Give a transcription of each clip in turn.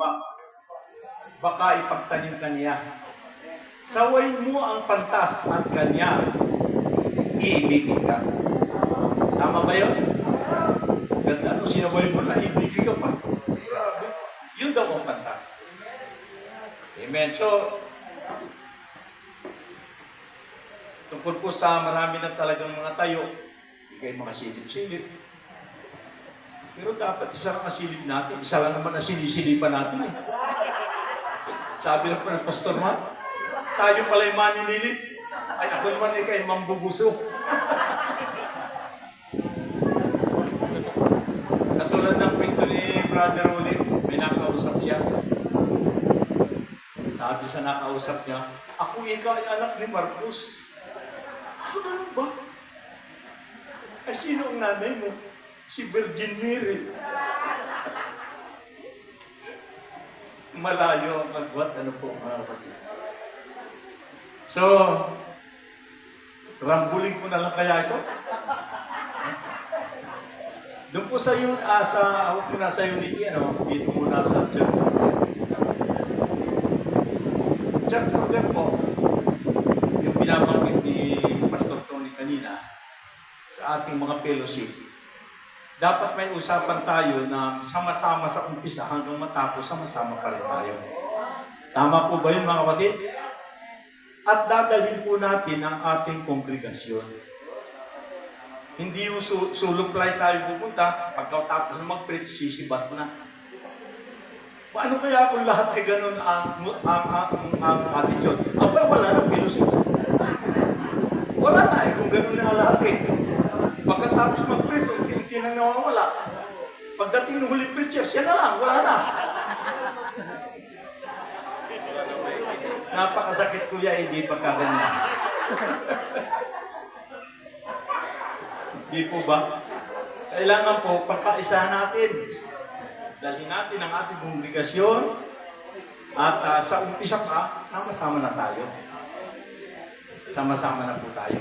lupa. Baka ipagtanim ka niya. Sawayin mo ang pantas at kanya, iibigin ka. Tama ba yun? Ganda, kung sinaway mo na, iibigin ka pa. Grabe. Yun daw ang pantas. Amen. So, tungkol po sa marami na talagang mga tayo, hindi kayo makasilip-silip. Pero dapat isa lang masilip natin. Isa lang naman ang sinisilipan natin. Sabi lang po ng Pastor Matt, tayo pala yung maninilip. Ay, ako naman ay kayo mambubuso. Katulad ng kwento ni Brother Rolly, may nakausap siya. Sabi sa nakausap niya, ako ikaw ay anak ni Marcos. Ganun ba? Ay, sino ang nanay mo? Si Virgin Mary. Malayo ang agwat. Ano po, mga kapatid? So, rambulin ko na lang kaya ito. Doon po sa yun, awak ko na sa Unity, dito muna sa church. Church order po, yung binabanggit ni Pastor Tony kanina, sa ating mga fellowship, dapat may usapan tayo na sama-sama sa umpisa hanggang matapos, sama-sama pa rin tayo. Tama po ba yun, mga kapatid? At dadalhin po natin ang ating kongregasyon. Hindi yung suluplay tayo pupunta, pagkatapos na mag-preach, sisibat na. Paano kaya kung lahat ay ganun ang attitude? Wala nang fellowship. Wala na kung ganun na lahat Pagkatapos mag-preach, unti-unti nang nawawala. Pagdating ng huli preacher, siya na lang, wala na. Napakasakit kuya, hindi pagkaganyan. Hindi po ba? Kailangan po, pagkaisahan natin. Dalhin natin ang ating kongregasyon at sa umpisa pa, sama-sama na tayo. Sama-sama na po tayo.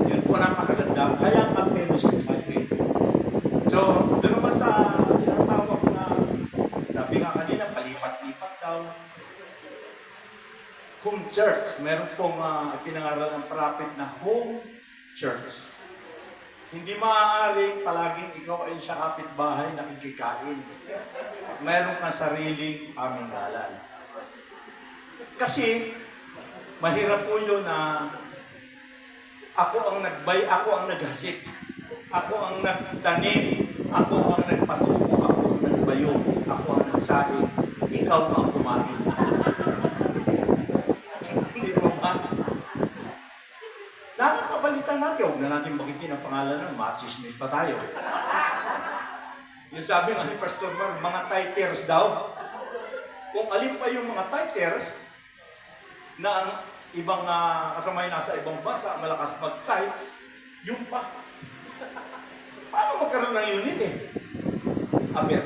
Yun po napakaganda. Kaya ang fellowship highway. So, doon naman sa tinatawag na, sabi nga kanina, palipat-lipat daw. Home church. Meron pong pinangaral ng prophet na home church. Hindi maaari palaging ikaw ay sa kapitbahay nakikikain. Meron kang sariling paminggalan. Kasi, mahirap po yun na ako ang naghasik, ako ang nagtanim, ako ang nagpatubo, ako ang nagbayo, ako ang nagsahin, ikaw ang kumain. Hindi mo ba? Nakakabalitan natin, huwag na natin bagitin ang pangalan ng machismis pa tayo. Yung sabi nga ni Pastor Mar, mga titers daw. Kung alin pa yung mga titers na ang ibang kasamay nasa ibang bansa, malakas mag-tights, yung pa. Paano magkaroon ng unit Aber.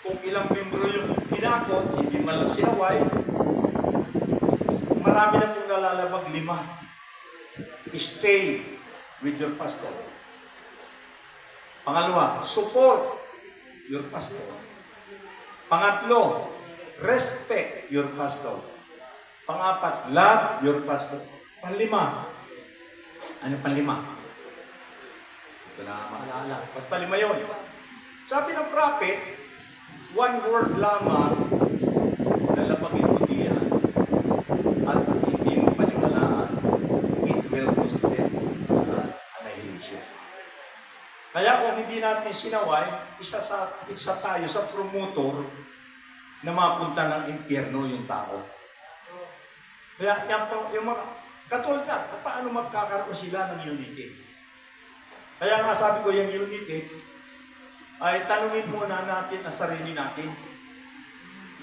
Kung ilang membro yung hinakot, hindi man lang sinaway, marami na pong nalalabag 5. Stay with your pastor. Pangalawa, support your pastor. Pangatlo, respect your pastor. Pangapat, love your pastor. Panlima. Ano panlima? Ito na maalala. Basta 5 yun. Sabi ng prophet, one word lamang lalapagin mo diyan at hindi mo paniwalaan, it will cost them annihilation. Kaya kung hindi natin sinaway, isa tayo sa promotor na mapunta ng impyerno yung tao. Kaya yung mga katulad na, paano magkakaroon sila ng unity? Kaya nga sabi ko yung unity, ay tanungin muna natin ang sarili natin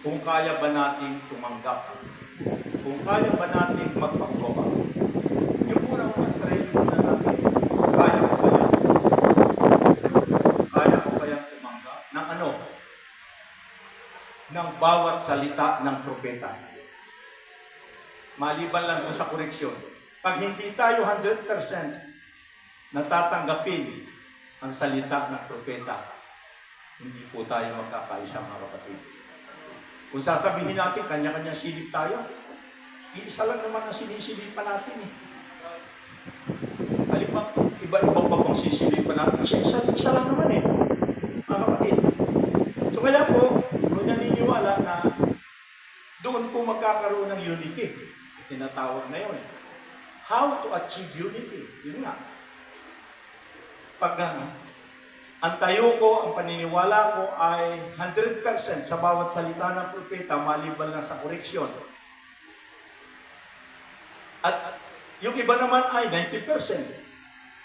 kung kaya ba natin tumanggap, kung kaya ba natin magpagbawa. Yung unang sarili muna natin, kaya ko ba yan? Kaya ko ba yan tumanggap? Ng ano? Ng bawat salita ng propeta. Maliban lang sa koreksyon. Pag hindi tayo 100% natatanggapin ang salita ng propeta, Hindi po tayo magkakaisa mga kapatid. Kung sasabihin natin, kanya-kanya silip tayo, iisa lang naman ang sinisilipan natin eh. Halimbawa, iba-iba pa bang sisilipan natin? Kasi isa lang naman eh, mga kapatid. So kaya po, kung naniniwala na doon po magkakaroon ng unity, tinatawag na yun eh. How to achieve unity? Yun nga. Pag ang tayo ko, ang paniniwala ko ay 100% sa bawat salita ng propeta maliban lang sa koreksyon. At yung iba naman ay 90%.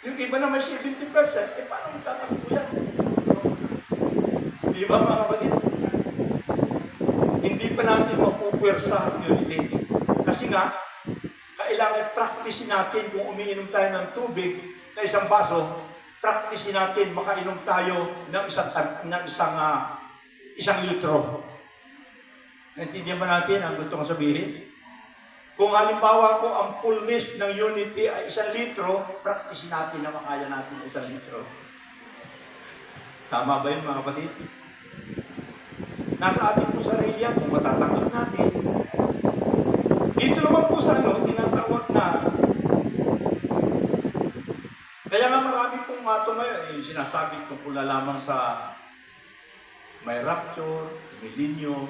Yung iba naman 70%, paano magtatakbo yan? Di ba mga kapatid? Hindi pa natin mapupwersa ang unity. Kasi nga, kailangan practice natin kung umiinom tayo ng tubig na isang baso, practice natin makainom tayo ng isang litro. Naintindihan ba natin ang gusto kong sabihin? Kung halimbawa ko ang fullness ng unity ay 1 litro, practice natin na makaya natin 1 litro. Tama ba yun mga kapatid? Nasa atin po sarili yan kung matatanggap natin. Dito naman po sa tinatawag na kaya nga marami pong mato ngayon, sinasabi tungkol na lamang sa may rapture, millennium.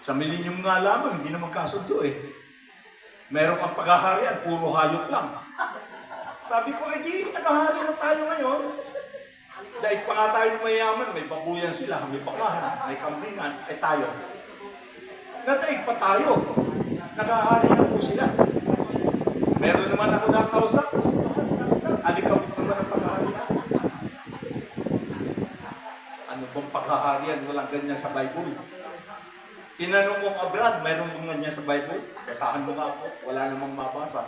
Sa millennium nga lamang, hindi naman kasundo eh. Meron ang paghaharian, puro hayop lang. Sabi ko, di, hari na tayo ngayon. Dahil pa nga tayo mayaman, may babuyan sila, may bakahan, may kambingan, ay tayo. Nataig pa tayo. Nakahari na po sila. Meron naman ako nakausap. Alikawit naman ang paghaharian. Ano bang paghaharian? Walang ganyan sa Bible. Tinanong kong abroad, mayroon kong ganyan sa Bible. Basahan mo nga ako. Wala namang mabasa.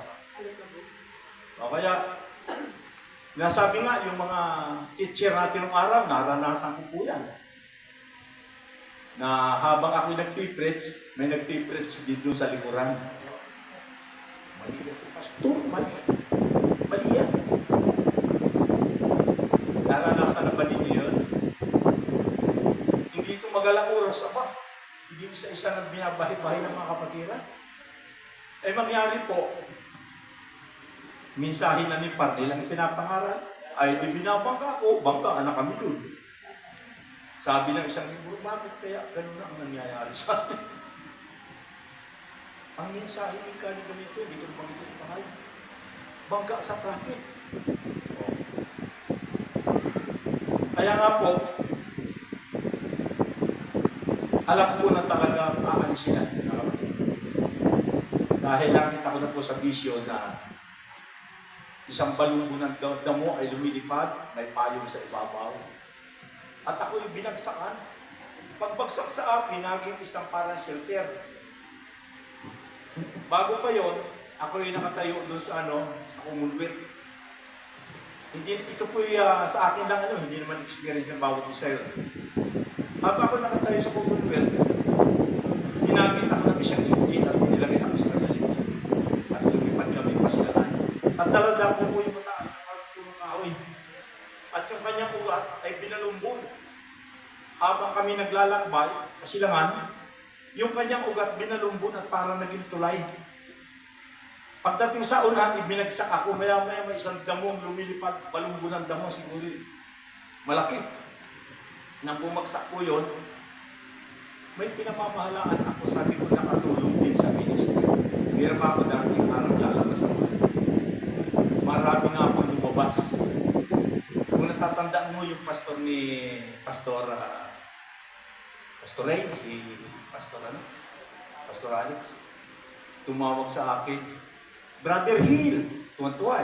O kaya, nasabi nga yung mga teacher natin ng araw, naranasan ko po yan. Na habang ako nagpipreach, may nagpipreach dito sa likuran. Mali ito, pastor, mali. Mali yan. Naranasan na ba ninyo yun? Hindi ito magalang oras ba? Hindi isa-isa nang binabahay-bahay ng mga kapatiran. Eh mangyari po, minsahin na ni Par nilang pinapangaral, ay di binabangga ako, bangga na kami dun. Sabi ng isang libro, bakit kaya ganun na ang nangyayari sa akin? Ang mensahe ni Kali ganito, hindi ko naman ito ipahal. Bangga sa traffic. Kaya nga po, alam ko na talaga aanin sila. Dahil nakita ko na po sa visyon na isang balunggo ng damo ay lumilipad, may payong sa ibabaw. At ako'y binagsakan. Pagbagsak sa akin, naging isang parang shelter. Bago pa yon, ako'y nakatayo doon sa sa Commonwealth. Hindi, ito po'y sa akin lang hindi naman experience ng bawat isa yun. Habang ako nakatayo sa Commonwealth, ginamit ako ng isang kitchen at nilagay ako sa kanyang at lumipad kami pasyalan. At talaga po yung mataas na pagtulong kahoy. At yung kanyang ugat ay binalumbon. Habang kami naglalakbay sa silangan, yung kanyang ugat binalumbon at parang naging tulay. Pagdating sa unan, ibinagsak ako, maya-maya may isang damong lumilipad, balumbon ng damo, siguro malaki. Nang bumagsak ko yun, may pinamamahalaan ako, sabi ko nakatulong din sa ministry. Meron pa ako dating araw lalabas ako. Marami nga akong lumabas. Kung natatandaan mo yung pastor ni Pastor Ray, si Pastor Alex, tumawag sa akin, Brother Hill, tuwan-tuwa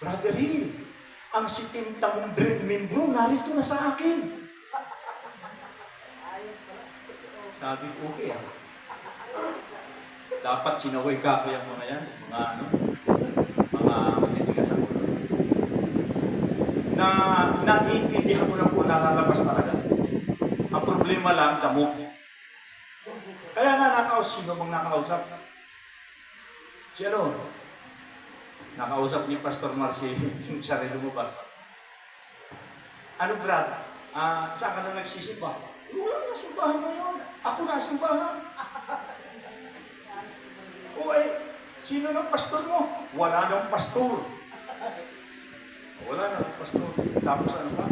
Brother Hill, ang sitinta mong dread membro, narito na sa akin. Sabi ko, okay dapat sinaway ka yung mga yan, mga manitigas ako. Na naiintindihan ko na po nalalabas talaga. Ang problema lang, damo. Kaya nga sino bang nakausap? Si nakausap ni Pastor Marcy yung siya rin lumabas. Brad? saan ka na nagsisimba? Wala na, simbahan mo yun. Ako na simbahan. O sino ng pastor mo? Wala nang pastor. Wala nang pastor. Tapos ano pa?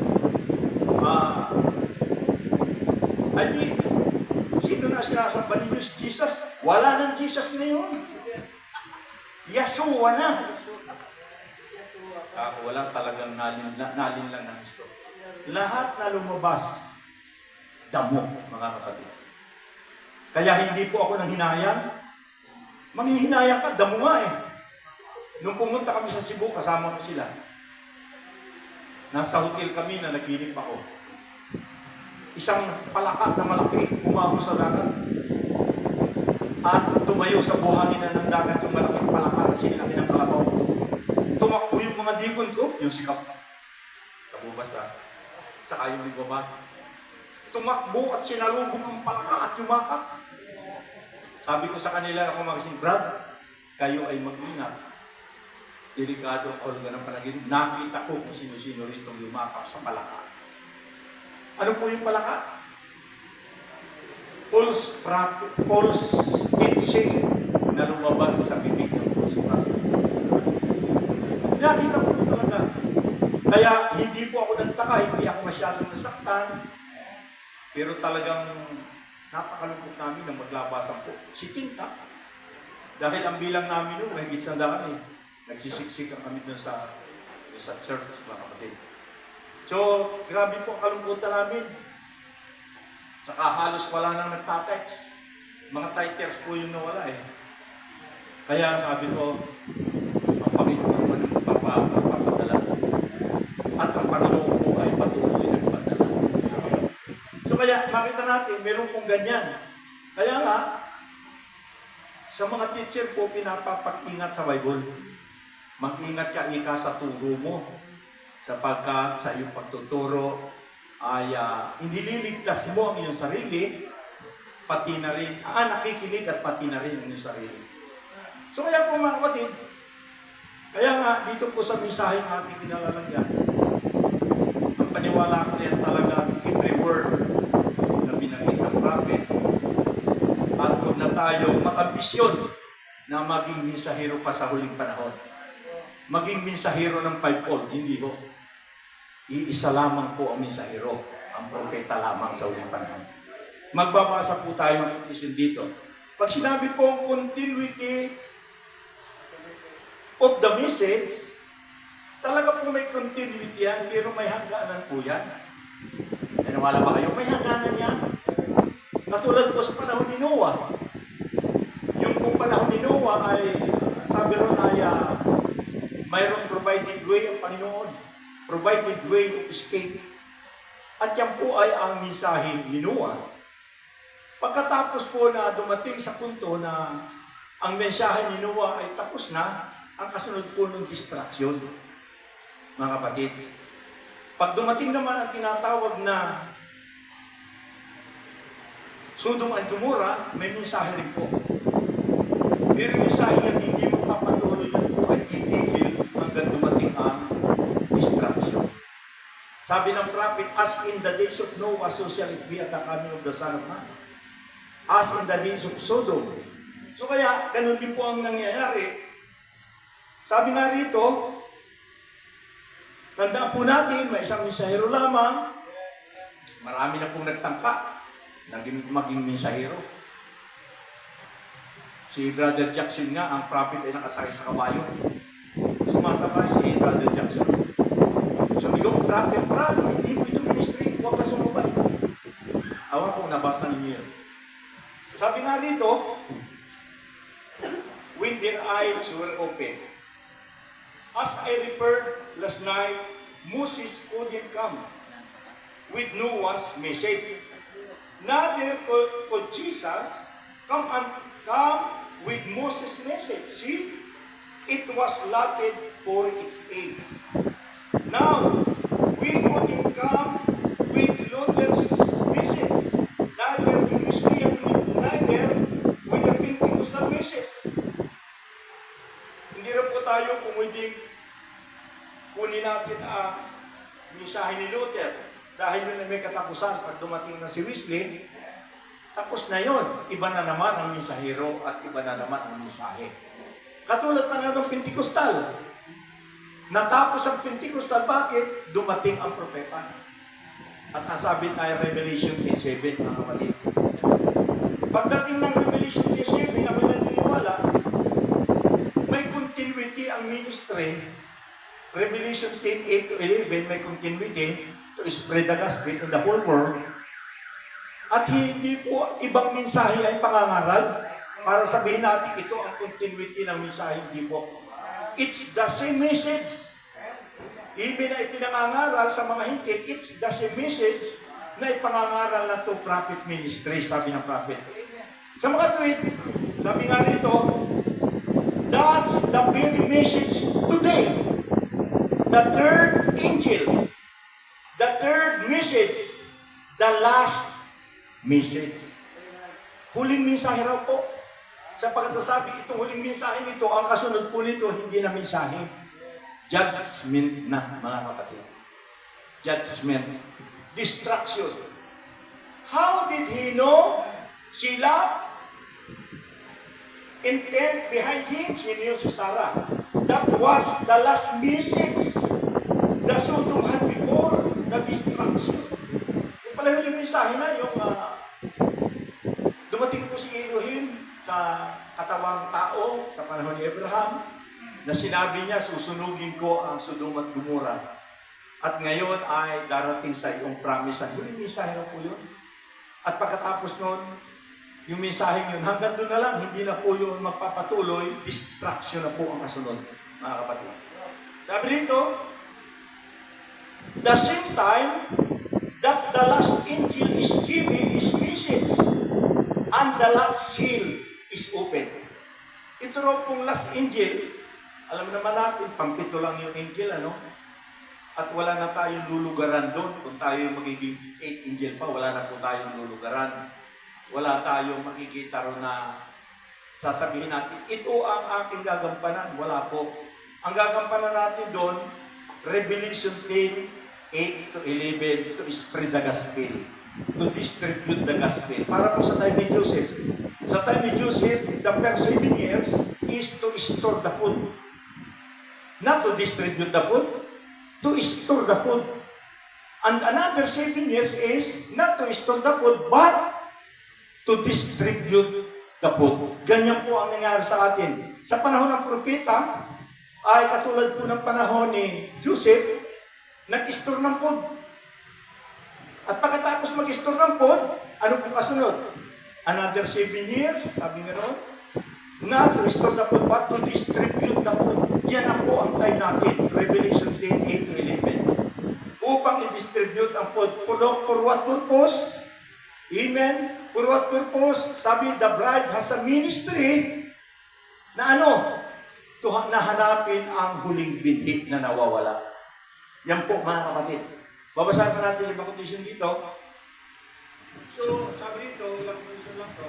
Sino na sinasamba ninyo? Jesus? Wala nang Jesus na yun. Yeshua na. Wala talagang nalin lang ng Kristo. Lahat na lumabas, damo, mga kapatid. Kaya hindi po ako nanghinayang. Manghihinayang ka, damo nga eh. Nung pumunta kami sa Cebu, kasama ko sila. Nasa hotel kami na naginip ako. Isang palaka na malaki, umahon sa dagat. At tumayo sa buhangin na ng dagat yung malaking palaka na sinilaki ng kalabaw. Tumakbo yung mga dikon ko, yung sikap. Kabubas na. Saka yung ibaba. Tumakbo at sinalubong ang palaka at yumakap. Sabi ko sa kanila na kumagising, Brad, kayo ay mag-ingat. Delikado ang olga ng panaginip. Nakita ko kung sino-sino rito yumakap sa palaka. Ano po yung palaka? False teaching na lumabas sa bibig ng false prophet. Nakita ko po talaga. Kaya hindi po ako nagtaka, hindi ako masyadong nasaktan. Pero talagang napakalungkot namin ng maglabasan po. Si Tinta. Dahil ang bilang namin noon, may higit sa daan eh. Nagsisiksikan kami doon sa church, mga kapatid. So, grabe po ang kalungkutan namin. Saka halos wala nang nagtatext. Mga titers po yung nawala eh. Kaya sabi ko, ang Panginoon naman ang magpapadala. At ang Panginoon po ay patuloy nagpadala. So kaya makita natin, meron pong ganyan. Kaya nga, sa mga teacher po, pinapapag-ingat sa Bible. Mag-ingat ka ika sa turo mo. Sapagkat sa iyong pagtuturo ay hindi liligtas mo ang iyong sarili, pati na rin, nakikinig at pati na rin ang iyong sarili. So kaya po mga kapatid, kaya nga dito po sa misaheng ating kinalalagyan, ang paniwala ko yan talaga every word na binanggit ng prophet at huwag na tayo makambisyon na maging mensahero pa sa huling panahon. Maging mensahero ng fivefold, hindi ho. Iisa lamang po ang mensahero, ang propeta lamang sa huling panahon. Magbabasa po tayo ng isin dito. Pag sinabi po ang continuity of the message, talaga po may continuity yan, pero may hangganan po yan. Nanawala ba kayo? May hangganan yan. Katulad po sa panahon ni Noah. Yung pong panahon ni Noah ay, sabi ron ay, mayroong provided way ang Panginoon. Provided way of escape. At yan po ay ang mensahe ni Noah. Pagkatapos po na dumating sa punto na ang mensahe ni Noah ay tapos na, ang kasunod po ng distraction, mga kapatid. Pag dumating naman ang tinatawag na Sodom at Gomorrah, may mensahe rin po. Pero yung mensahe niya hindi mo papatuloy yan po ay titigil hanggang dumating ang distraction. Sabi ng prophet, as in the days of Noah, so shall it be at the coming of the Son of Man. As in the days of Sodom. So kaya, ganun din po ang nangyayari. Sabi nga rito, tandaan po natin, may isang mensahero lamang, marami na pong nagtangka, maging mensahero. Si Brother Jackson nga, ang prophet ay nakasakay sa kabayo. Sumasabay si Brother Jackson. Sabi ko, prophet, hindi mo ito ministry, huwag ka sumabay. Awan kung nabasa ninyo yun. Sabi nga rito, when their eyes were open, as I referred last night, Moses couldn't come with Noah's message. Neither could Jesus come with Moses' message. See, it was lacked for its aid. Now, we couldn't come with Luther's message. Neither with the Pentecostal message. Hindi rin po tayo pumwedeng kunin natin ang mensahe ni Luther dahil yun ay may katapusan pag dumating na si Wesley, tapos na yun. Iba na naman ang mensahero at iba na naman ang mensahe. Katulad na ng Pentecostal. Natapos ang Pentecostal, bakit? Dumating ang propeta. At nasabi tayo Revelation 10:7, mga kapatid. Pagdating ng Revelation 10:7, na naniniwala, may continuity ang ministry. Revelation 10:8-11, may continuity to spread the gospel in the whole world. At hindi po ibang mensahe ay pangangaral para sabihin natin ito ang continuity ng mensahe. Hindi po. It's the same message. Ibig na ipinangangaral sa mga hingkit, it's the same message na ipangangaral na to prophet ministry, sabi ng prophet. Sa mga tweet, sabi nga rito, that's the very message today. The third angel, the third message, the last message. Huling mensahe raw po. Sapagkat sabi, itong huling mensahe nito, ang kasunod po nito, hindi na mensahe. Judgment na, mga kapatid. Judgment. Destruction. How did he know? Sila, intent behind him, sino si Sarah. That was the last message. The Sodom had before the destruction. Yung pala yung mensahe na, yung dumating po si Elohim sa katawang tao sa panahon ni Abraham, na sinabi niya, susunugin ko ang Sodom at Gomorrah. At ngayon ay darating sa iyong promise. Yung mensahe na po yun. At pagkatapos nun, yung mensahe yun, hanggang doon na lang, hindi na po yun magpapatuloy, distraction na po ang kasunod, mga kapatid. Sabi dito, the same time that the last angel is giving his message and the last seal is open. Ito raw pong last angel, alam naman natin, pampito lang yung angel, ano? At wala na tayong lulugaran doon. Kung tayo magiging 8 angel pa, wala na po tayong lulugaran. Wala tayong makikita ron na sasabihin natin, ito ang aking gagampanan. Wala po. Ang gagampanan natin doon, Revelation 10:8-11, to spread the gospel, to distribute the gospel. Para po sa time ni Joseph. Sa time ni Joseph, the first 7 years is to store the food. Not to distribute the food, to store the food. And another 7 years is not to store the food, but to distribute the food. Ganyan po ang nangyari sa atin. Sa panahon ng propeta, ay katulad po ng panahon ni Joseph, nag-store ng food. At pagkatapos mag-store ng food, ano po kasunod? Another 7 years, sabi nga ron, not to store the food, but to distribute the food. Yan ang po ang time natin, Revelation 10:8-11. Upang i-distribute ang food. For what purpose? Amen? For what purpose? Sabi, the bride has a ministry na ano? Na hanapin ang huling binhi na nawawala. Yan po, mga kapatid. Babasahin pa natin yung quotation dito. So, sabi dito, ilang quotation lang to.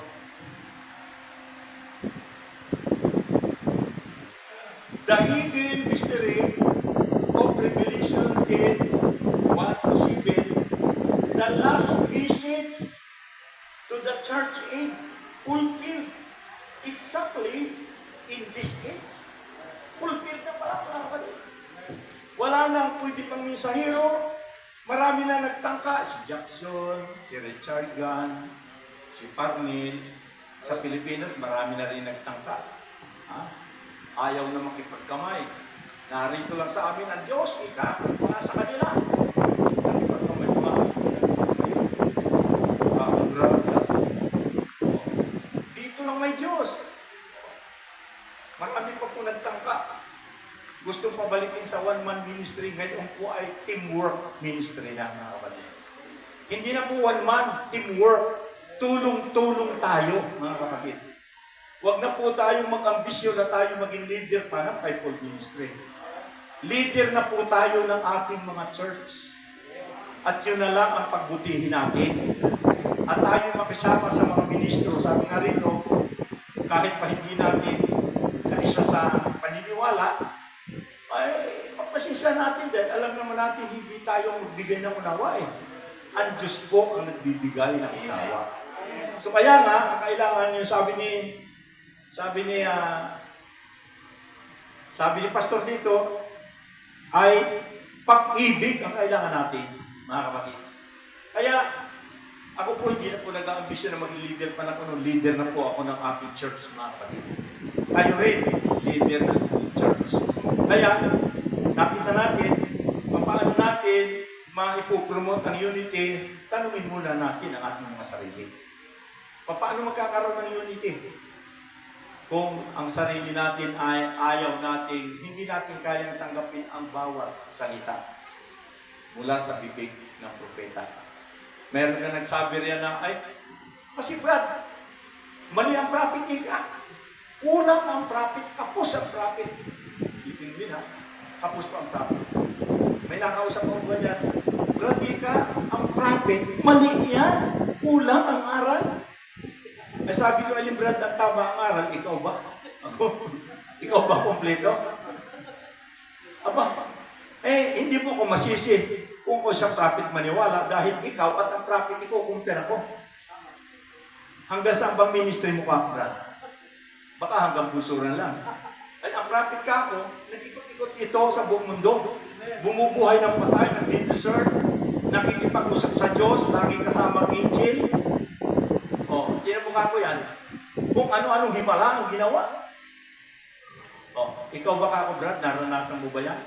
The hidden mystery of Revelation 10:1-7, the last message to the church age, fulfilled exactly in this age. Fulfilled na pala, mga kapatid. Wala nang pwede pang mensahero. Marami na nagtangka. Si Jackson, si Richard Gunn, si Parnell. Sa Pilipinas, marami na rin nagtangka. Ayaw na makipagkamay. Narito lang sa amin ang Diyos, mga sa kanila. Nakipagkamay mga dito lang may Diyos. Marami pa po nagtangka. Gusto pabalikin sa one-man ministry, ngayon po ay teamwork ministry na, mga kapatid. Hindi na po one-man, teamwork. Tulong-tulong tayo, mga kapatid. Huwag na po tayong mag-ambisyon na tayo maging leader pa ng fivefold ministry. Leader na po tayo ng ating mga church. At yun na lang ang pagbutihin natin. At tayo makisama sa mga ministro. Sabi nga rito, kahit pa hindi natin kaisa sa paniniwala, ay pagpasensya natin dahil alam naman natin hindi tayo magbigay ng unawa eh. Ang Diyos po ang nagbibigay ng unawa. So kaya nga, ang kailangan yung sabi ni pastor dito, ay pag-ibig ang kailangan natin, mga kapatid. Kaya, ako po hindi na po nag-aambisyon na maging leader pa na ako. Leader na po ako ng aking church, mga kapatid. Tayo rin, leader ng church. Kaya, nakita natin, paano natin maipopromote ang unity, tanungin muna natin ang ating mga sarili. Paano magkakaroon ng unity? Kung ang sarili natin ay ayaw natin, hindi natin kayang tanggapin ang bawat salita mula sa bibig ng propeta. Meron na nagsabi riyan na, ay, kasi Brad, mali ang prophet nila. Kulang ang prophet, kapos ang prophet. Ipinwin ha, kapos pa ang prophet. May nakausap ko ba dyan? Brad, ka, ang prophet, mali yan. Kulang ang aral. Eh sabi ko, alim Brad, ang tama ang aral, ikaw ba? Ikaw ba kompleto? Aba, hindi mo ko masisi kung ko sa prophet maniwala dahil ikaw at ang prophet ikaw kumpara ko. Hanggang saan bang ministry mo ka, Brad? Baka hanggang pusuran lang. Ay, ang prophet ka ako, nag-ikot-ikot ito sa buong mundo. Bumubuhay ng patay, nag-desert, nakikipag-usap sa Diyos, laging kasama ang Injil. O, tinamukha ko yan. Kung ano-anong himala ang ginawa. O, ikaw ba ka ako, Brad? Naranasan mo ba yan?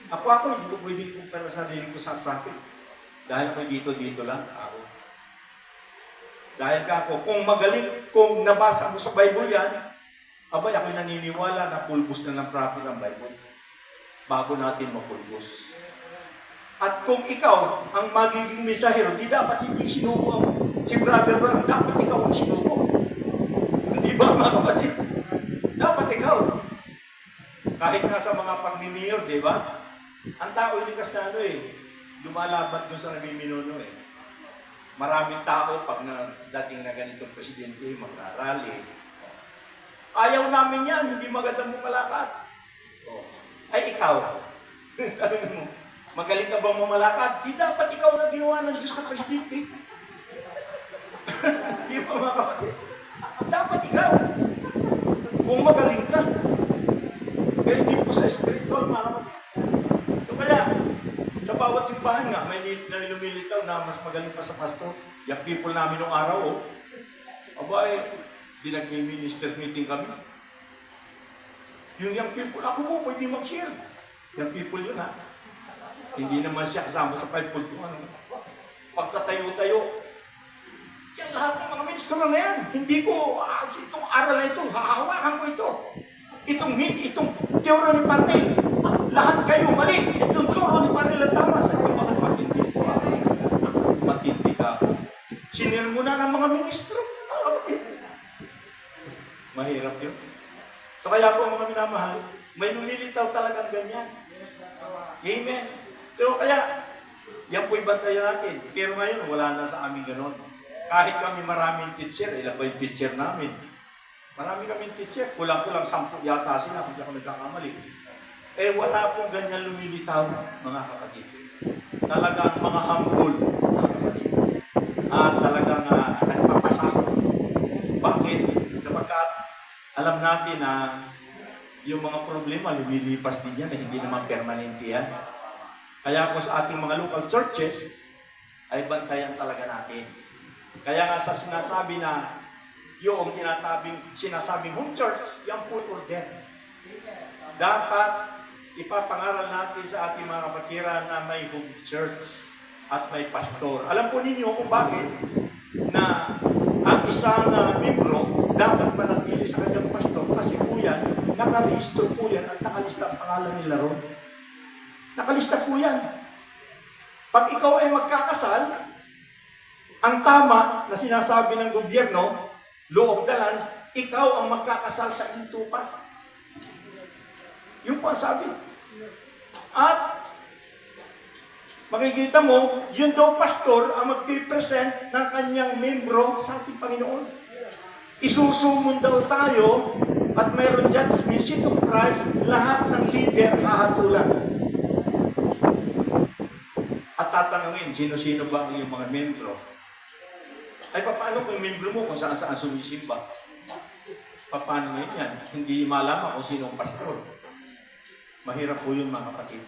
Ako, hindi ko pwede kumpara sa sarili ko sa prophet. Dahil ako dito lang, ako. Dahil ka ako, kung magaling, kung nabasa mo sa Bible yan, abay, ako'y naniniwala na pulbos na ng prophet ang Bible. Bago natin mapulbos. At kung ikaw ang magiging mensahero, di dapat hindi sinuko si Brother Brown, dapat ikaw ang sinuko. Di ba, mga kapatid? Dapat ikaw. Kahit nga sa mga pagmimiyor, di ba? Ang tao likas na lumalaban doon sa namiminuno Maraming tao pag dating na ganitong presidente, magrarally. Ayaw namin yan, hindi magandang mumalakad. Ay, ikaw. Magaling ka bang mamalakad? Di dapat ikaw na ginawa ng Diyos na presidente. Di ba mga kapatid? Dapat ikaw. Kung magaling ka. Kaya hindi po sa spiritual, mga kapatid. So kaya, sa bawat simbahan nga, may lumilitaw na mas magaling pa sa pastor. Yung people namin nung araw, di nag-minister meeting kami. Yung people, ako po, pwede mag-share. Yung people yun, ha? Hindi naman siya kasama sa 5.2. Pagkatayo-tayo, yan lahat ng mga ministro na yan. Hindi ko, itong aral na ito, hahawakan ko ito. Itong teora ni Parnel, lahat kayo mali. Itong teora ni Parnel ang tama sa ito. Matindi ko ako. Matindi ka ako. Sinirmuna ng mga ministro. Mahirap yun. So kaya po mga minamahal, may lumilitaw talagang ganyan. Amen. So kaya, yan po'y bantayan natin. Pero ngayon, wala na sa amin ganon. Kahit kami maraming teacher, ilan ba yung teacher namin? Marami kaming teacher, kulang-kulang 10 yata sila, kung ako nagkakamali. Wala pong ganyan lumilitaw, mga kapatid. Talagang mga humble, mga kapatid. At talagang nagpapasakot. Bakit? Sapagkat alam natin na yung mga problema, lumilipas din yan, hindi naman permanente yan. Kaya po sa ating mga local churches, ay bantayan talaga natin. Kaya nga sa sinasabi na yung sinasabing home church, yung full order. Dapat ipapangaral natin sa ating mga kapatiran na may home church at may pastor. Alam po ninyo kung bakit na ang isang membro dapat manatili sa kanyang pastor kasi po yan, nakarehistro po yan at nakalista ang pangalan nila ron. Nakalista po yan. Pag ikaw ay magkakasal, ang tama na sinasabi ng gobyerno, law of the land, ikaw ang magkakasal sa intupa. Yun po ang sabi. At makikita mo, yun daw pastor ang magpipresent ng kanyang membro sa ating Panginoon. Isusumon daw tayo at mayroon judgment seat of Christ, lahat ng leader hahatulan. At tatanungin, sino-sino ba ang iyong mga membro? Ay, paano kung membro mo kung saan-saan sumisimba? Paano ngayon yan? Hindi malaman kung sino ang pastor. Mahirap po yun, mga kapatid.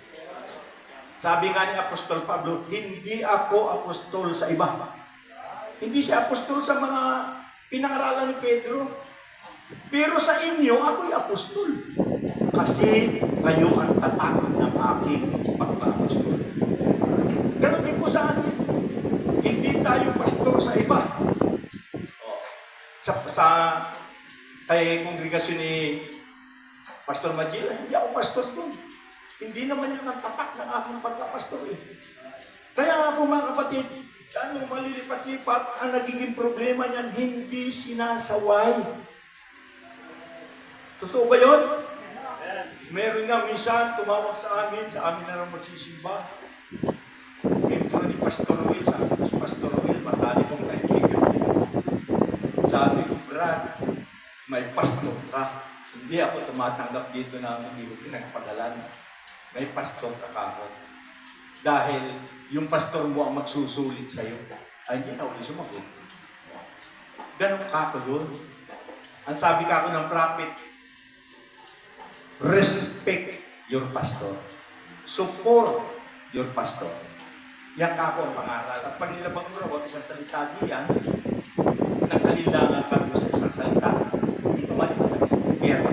Sabi nga ni Apostol Pablo, hindi ako apostol sa iba. Hindi siya apostol sa mga pinangaralan ni Pedro. Pero sa inyo, ako'y apostol. Kasi kayo ang tatak ng aking pagpa-apostol. Ganon din po sa atin. Hindi tayo pastor sa iba. Kay kongregasyon ni Pastor Magila, hindi ako pastor doon. Hindi naman yan ang tatak ng aking pagka-pastor eh. Kaya nga po mga kapatid, anong malilipat-lipat, ang nagiging problema niyan, hindi sinasaway. Totoo ba yun? Meron nga minsan tumawag sa amin na lang magsisimba. Ito ni Pastor Will, sabi ko si Pastor Will, matali kong kaibigan. Sabi ko, Brad, may pastor ka. Hindi ako tumatanggap dito na hindi ko pinagpagalan. May pastor ka kako. Dahil yung pastor mo ang magsusulit sa'yo. Ay, hindi na uli sumagot. Ganun kako yun. Ang sabi kako ng prophet, respect your pastor. Support your pastor. Yan kako ang pangaral. At pag nilabang mo raw, isang salita diyan, nag-alilangan ka sa isang salita. Ito maliwanag sa kaya pa.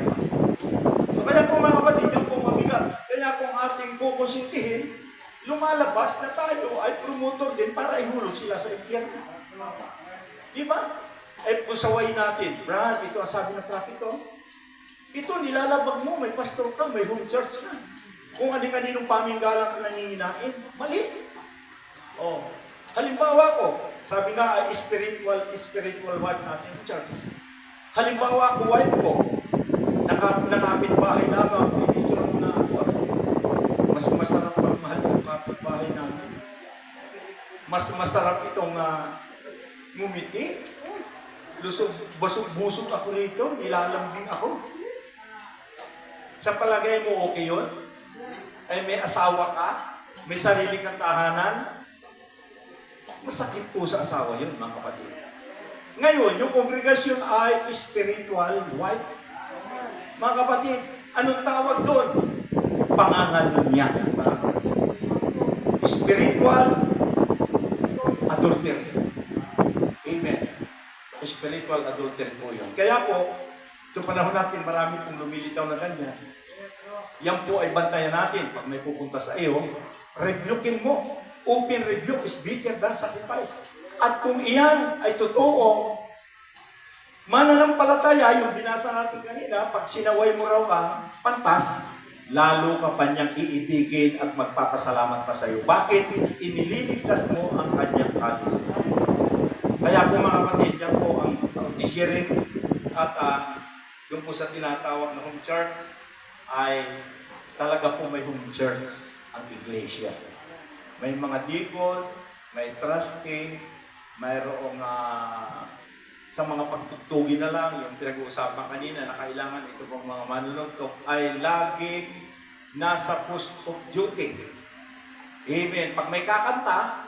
So kaya po mga kapatid, yan po mabigat. Kaya kung ating kukonsintihin, lumalabas na tayo ay promotor din para ihulog sila sa impyerno. Diba? Ay pusaway natin. Brad, ito ang sabi ng prophet ito. Ito, nilalabag mo, may pastor ka, may home church na. Kung kaninong paminggalang ka nanginginain, mali. Oh. Halimbawa ko, sabi nga ay spiritual wife natin ng church. Halimbawa ko, wife ko, nakapit-bahay namin, picture mo na ako. Mas masarap ang mahal ng kapit-bahay namin. Mas masarap itong ngumiti. Busog ako rito, nilalambing ako. Sa palagay mo, okay yun? Ay may asawa ka, may sarili kang tahanan. Masakit po sa asawa yun, mga kapatid. Ngayon, yung kongregasyon ay spiritual wife. Mga kapatid, anong tawag doon? Pangangalunya. Spiritual adultery. Amen. Spiritual adultery po yun. Kaya po, ito panahon natin, marami pong lumilitaw na ganyan. Yan po ay bantayan natin. Pag may pupunta sa iyo, rebukin mo. Open rebuke is better than sacrifice. At kung iyan ay totoo, mananampalataya, yung binasa natin kanina, pag sinaway mo raw ang pantas, lalo ka pa niyang iibigin at magpapasalamat pa sa iyo. Bakit? Inililigtas mo ang kanyang kaluluwa. Kaya po mga kapatid, yan po ang sharing at yung po sa tinatawag na home church ay talaga po may home church ang iglesia. May mga deacon, may trustee, mayroong sa mga pagtutugin na lang, yung pinag-uusapan kanina na kailangan ito pong mga manunugtok ay laging nasa post of duty. Amen. Pag may kakanta,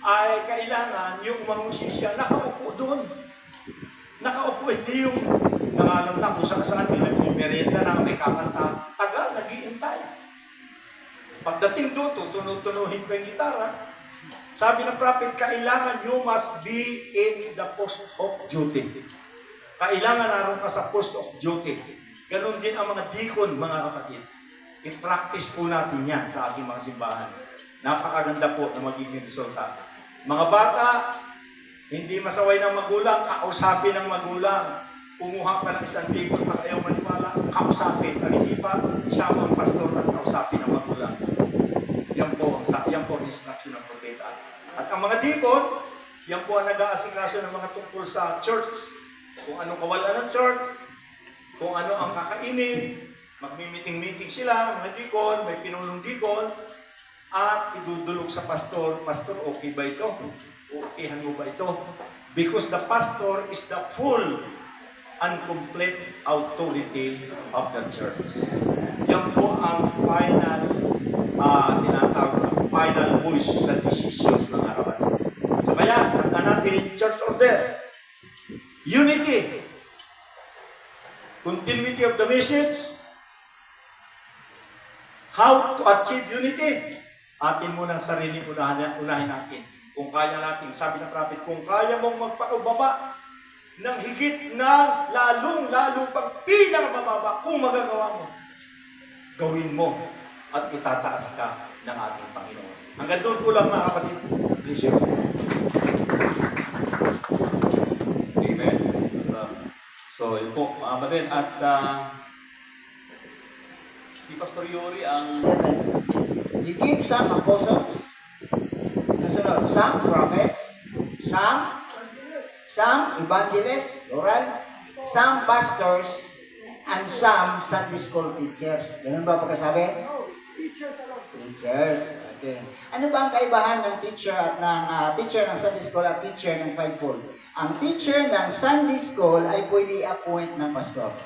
ay kailangan yung mga musisya nakaupo doon. Nakaupo, hindi yung nangalanta kung saan may nagmimerienda na may kakanta. Tagal, nag-iintay. Pagdating doon, tutunuhin pa yung gitara. Sabi ng prophet, kailangan you must be in the post of duty. Kailangan naroon ka sa post of duty. Ganon din ang mga deacon, mga kapatid. I-practice po natin yan sa ating mga simbahan. Napakaganda po na magiging resulta. Mga bata, hindi masaway ng magulang, kausapin ng magulang. Kumuha ka ng 1,000 at ayaw maniwala, kausapin. Ang hindi pa, isama ang pastor at kausapin ng magulang. Yan po ang instruction ng propeta. At ang mga deacon, yan po ang nag-aasikaso ng mga tungkol sa church. Kung anong kawalan ng church, kung ano ang kakainin, magmi-meeting-meeting sila, mga deacon, may pinulong deacon, at idudulog sa pastor, pastor, okay ba ito? Okayhan mo ba ito? Because the pastor is the full and complete authority of the church. Yan po ang final tinatawag na final voice sa desisyon ng arawan. So kaya, tanda natin, church order, unity, continuity of the message, how to achieve unity. Atin muna ang sarili, unahin natin. Kung kaya natin, sabi ng prophet, kung kaya mong magpakababa ng higit na lalong-lalo pag pinakamababa, kung magagawa mo, gawin mo at itataas ka ng ating Panginoon. Hanggang doon ko lang mga kapatid. Please share. Amen. So, yun po, mga kapatid. At si Pastor Yuri ang... He gives some apostles, nasunod, some prophets, some evangelists, plural, some pastors, and some Sunday school teachers. Ganun ba pagkasabi? Teachers. Okay. Ano ba ang kaibahan ng teacher at ng teacher ng Sunday school at teacher ng fivefold? Ang teacher ng Sunday school ay pwede appoint ng pastor.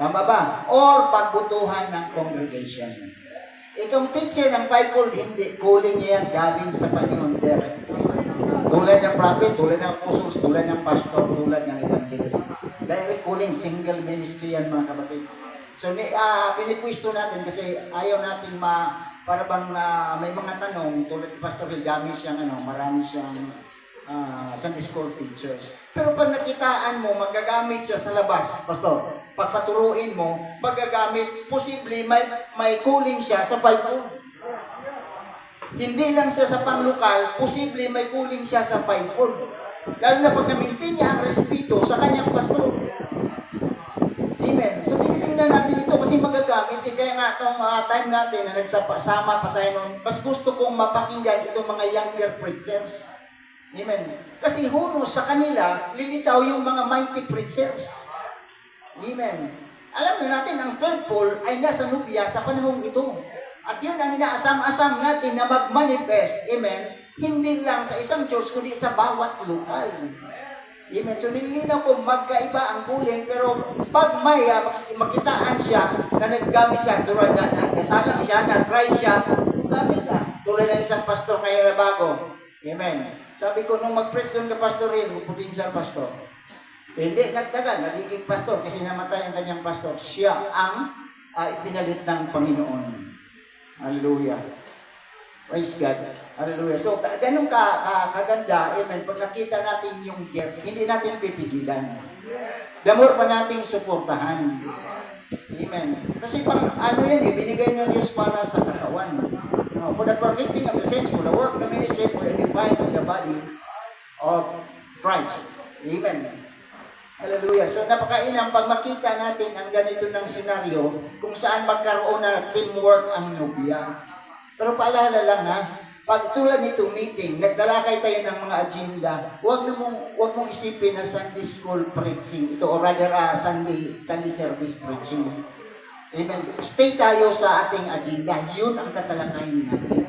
Tama ba? Or pagbutuhan ng congregation. Itong teacher ng fivefold, hindi. Calling niya yan galing sa Panginoon direct. Tulad ng prophet, tulad ng apostles, tulad ng pastor, tulad ng evangelist. Direct calling, single ministry yan mga kapatid. So, pinipwisto natin kasi ayaw natin para bang may mga tanong, tulad ni Pastor Hill, marami siyang Sunday school teachers. Pero pag nakitaan mo, magagamit siya sa labas, Pastor. Pagpaturuin mo, magagamit, posible may calling siya sa fivefold. Hindi lang siya sa panglokal, posible may calling siya sa fivefold. Lalo na pag na-maintain niya ang respeto sa kanyang pastor. Amen. So tinitingnan natin ito kasi magagamit. Kaya nga itong time natin na nagsama pa tayo noon, mas gusto kong mapakinggan itong mga younger preachers. Amen. Kasi hunos sa kanila, lilitaw yung mga mighty preachers. Amen. Alam na natin, ang third pole ay nasa nubya sa panahong ito. At yun ang inaasam-asam natin na mag-manifest, amen, hindi lang sa isang church, kundi sa bawat lokal. Amen. So nililinaw ko magkaiba ang calling, pero pag may makitaan siya na naggamit siya, tulad na nasalang siya, na-try siya, gamit ka. Tulad ng isang pastor kaya na bago. Amen. Sabi ko, nung mag-preach doon ka Pastor Hill, potential pastor. Hindi, nagtagal, nagiging pastor kasi namatay ang kanyang pastor. Siya ang ipinalit ng Panginoon. Hallelujah. Praise God. Hallelujah. So, ganun kaganda, amen, pag nakita natin yung gift, hindi natin pipigilan. The more pa nating suportahan. Amen. Kasi binigay ng Diyos para sa katawan. For the perfecting of the saints, for the work of the ministry, for the edifying of the body of Christ. Amen. Hallelujah. So napakainam pag makita natin ang ganito ng senaryo kung saan magkaroon na teamwork ang nobya. Pero paalala lang pag tulad nitong meeting, nagtalakay tayo ng mga agenda, huwag mong isipin na Sunday school preaching ito, or rather Sunday service preaching. Amen. Stay tayo sa ating agenda. Yun ang tatalakayin natin.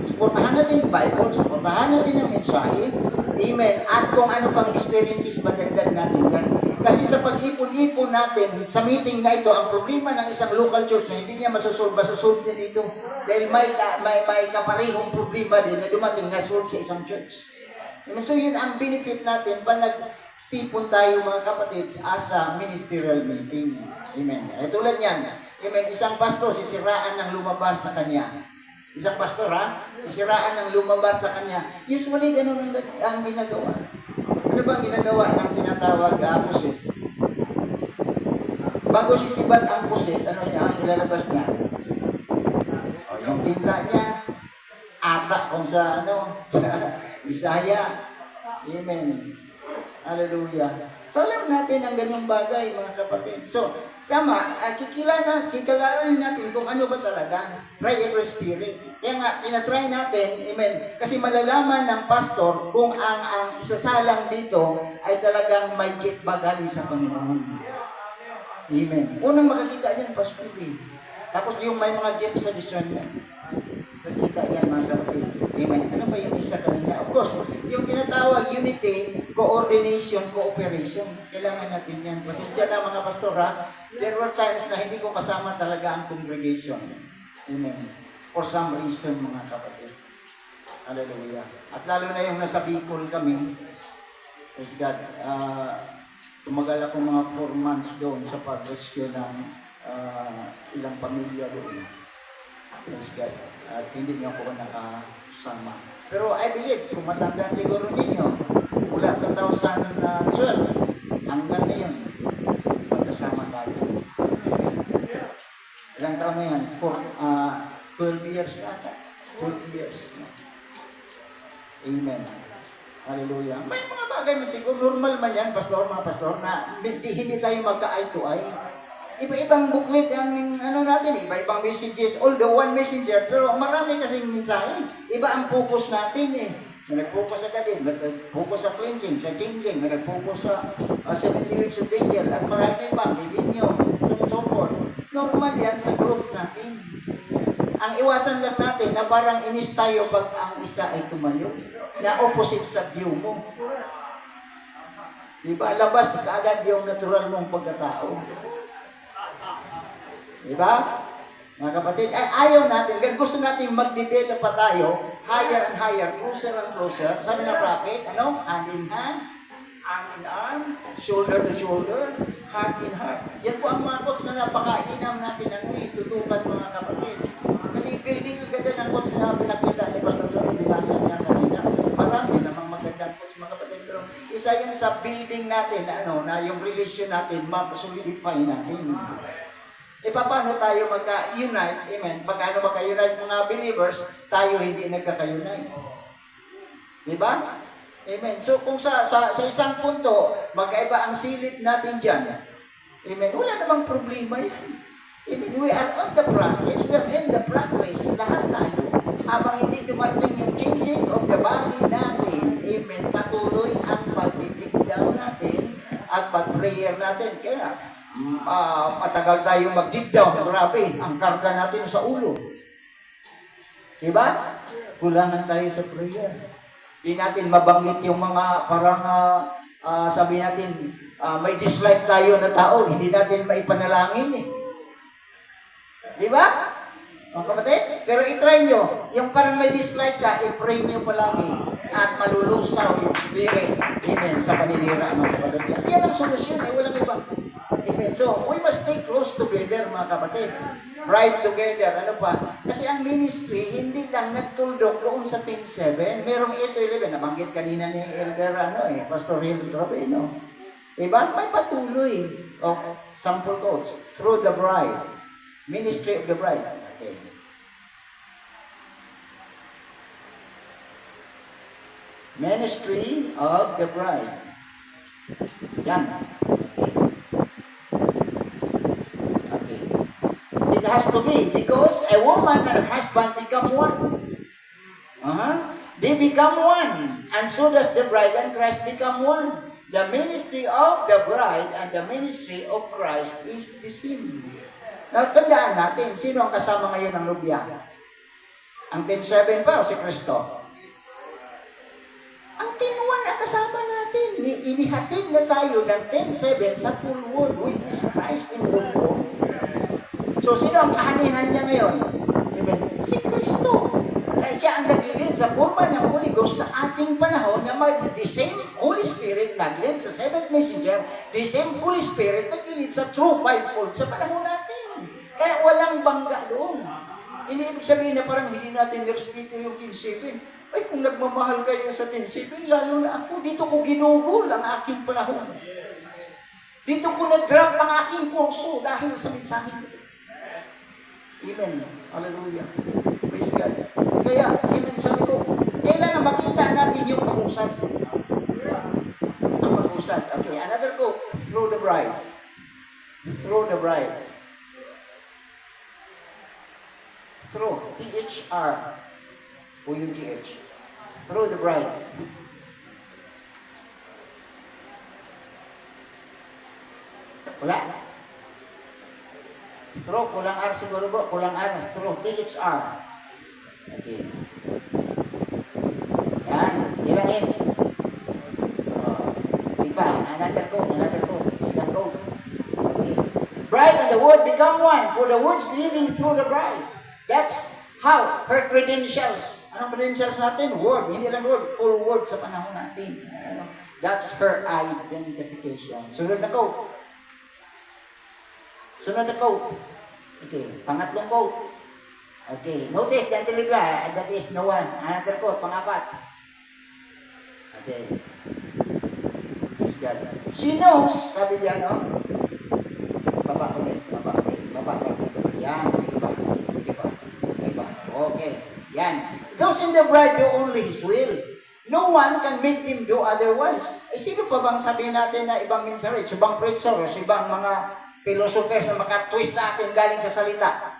Suportahan natin yung Bible, suportahan natin yung mensahe. Amen. At kung ano pang experiences madagdag natin dyan. Kasi sa pag-ipon-ipon natin, sa meeting na ito, ang problema ng isang local church na hindi niya masosolve niya dito. Dahil may kaparehong problema din na dumating na solve sa isang church. Amen. So yun ang benefit natin pa nagtipon tayo mga kapatid as a ministerial meeting. Amen. Tulad niyan. Amen. Isang pastor, sisiraan ng lumabas sa kanya. Isang pastor, sisiraan ng lumabas sa kanya. Usually, ganun ang ginagawa. Ano ba ang ginagawa ng tinatawag pusit? Bago sisibat ang pusit, ano ang ilalabas niya? Yung tinta niya, ata kung sa sa Bisaya. Amen. Hallelujah. So, alam natin ang ganung bagay, mga kapatid. So, tama, kikilalanin natin kung ano ba talaga. Try every spirit. Kaya nga, tinatry natin, amen, kasi malalaman ng pastor kung ang isasalang dito ay talagang may gift ba galing sa Panginoon. Amen. Unang makakita yan, pastor. Tapos yung may mga gift sa discernment. Nakita yan, mga kapatid. Amen. Ano ba yung isa kanina? Of course, yung tinatawag unity, coordination, cooperation. Kailangan natin yan. Pasensya na mga pastor, there were times na hindi ko kasama talaga ang congregation. Amen. For some reason, mga kapatid. Hallelujah. At lalo na yung nasa Bicol kami, praise God, tumagal ako mga 4 months doon sa pag-rescue ng ilang pamilya doon. Praise God. At hindi niyo ako nakasama. Pero I believe, kung matandaan siguro ninyo, mula 2012 hanggang ngayon, magkasama tayo. Ilang taon na yan? 12 years na. 12 years na. Amen. Hallelujah. May mga bagay man siguro, normal man yan, pastor, mga pastor, na hindi tayo magka-eye to eye. Iba-ibang booklet ang natin, iba-ibang messages, although one messenger, pero marami kasing mensahe. Iba ang focus natin eh. May nag-focus sa kadin, may nag-focus sa cleansing, sa changing, may nag-focus sa 70 weeks of Daniel, at marami pa, Divinyo, so forth. Normal yan sa growth natin. Ang iwasan lang natin na parang inis tayo pag ang isa ay tumayo, na opposite sa view mo. Diba? Labas kaagad yung natural mong pagkatao. Diba? Mga kapatid, ayaw natin, gusto natin mag-develop pa tayo, higher and higher, closer and closer. Sabi ng prophet, hand in hand, arm in arm, shoulder to shoulder, heart in heart. Yan po ang mga quotes na napakainam natin tutukan mga kapatid. Kasi building ang ganda ng quotes na pinakita ni Pastor John, binasa niya kanina. Marami namang magandang quotes mga kapatid. Pero isa yan sa building natin, na yung relation natin, ma-solidify natin. Paano tayo magka-unite? Amen. Pagkano magka-unite mga believers, tayo hindi nagkaka-unite. Diba? Amen. So kung sa isang punto, magkaiba ang silip natin dyan. Amen. Wala namang problema yan. Amen. We are on the process. We are in the progress. Lahat tayo. Habang hindi dumating yung changing of the body natin, amen, patuloy ang pag-dig down natin at pag-prayer natin. Kaya, matagal tayo mag-dig down. Grabe, ang karga natin sa ulo. Diba? Kulangan tayo sa prayer. Hindi natin mabanggit yung mga parang sabi natin, may dislike tayo na tao, hindi natin maipanalangin eh. Diba? Mga kapatid? Pero itry nyo, yung parang may dislike ka, i-pray nyo palagi at malulusaw yung spirit. Amen. Sa paninira, mga kapatid. Yan ang solusyon eh, walang iba. Amen. So, we must stay close together, mga kapatid. Ride together, ano pa? Kasi ang ministry, hindi lang nagtuldok doon sa 10-7. Merong 8-11, nabanggit kanina ni Elder, Pastor Hill Rabino. Diba? May patuloy. Sample quotes. Through the bride. Ministry of the bride. Okay. Ministry of the bride. Yan. Okay. It has to be because a woman and her husband become one. They become one. And so does the bride and Christ become one. The ministry of the bride and the ministry of Christ is the same. Now, tandaan natin, sino ang kasama ngayon ng nobya? Ang 10-7 ba o si Kristo? Ang 10-1 ang kasama natin. Inihatid na tayo ng 10-7 sa full world, which is Christ in full form. So, sino ang kahanihan niya ngayon? Amen. Si Kristo. Kaya siya ang naglilid sa forma ng Holy Ghost sa ating panahon na the same Holy Spirit naglilid sa seventh messenger, the same Holy Spirit naglilid sa true fivefold sa panahon natin. Kaya walang bangga doon. Hindi ibig sabihin na parang hindi natin nirespeto yung 10-7. Ay, kung nagmamahal kayo sa 10-7, lalo na ako, dito ko ginugol ang aking panahon. Dito ko nag-grab ang aking kurso dahil sa mensahe nito. Amen. Hallelujah. Praise God. Kaya, amen, sabi ko, kailangan makita natin yung pag-usap. Ang pag-usap. Okay, another quote, through the bride. Through the bride. Through, T-H-R-O-U-G-H. Through the bride. Wala? Through, kulang R siguro po. Kulang R. Through, T-H-R. Okay. Yan. Ilang ends? Sige pa. Another code. Second code. Okay. Bride and the word become one, for the word's living through the bride. That's how her credentials Anong credentials natin? Word. Hindi lang word. Full word sa panahon natin. Ano? That's her identification. Sunod na quote. Sunod na quote. Okay. Pangatlong quote. Okay. Notice that that is no one. Another quote. Pangapat. Okay. Praise God. She knows. Sabi niya, no? Baba ulit. Baba ulit. Baba ulit. Yan. Sige ba? Sige ba? Okay ba? Okay. Yan. Those in the bride do only His will. No one can make them do otherwise. Eh, sino pa bang sabihin natin na ibang minsarit, ibang preacher, o ibang mga philosophers na makatwist sa atin galing sa salita?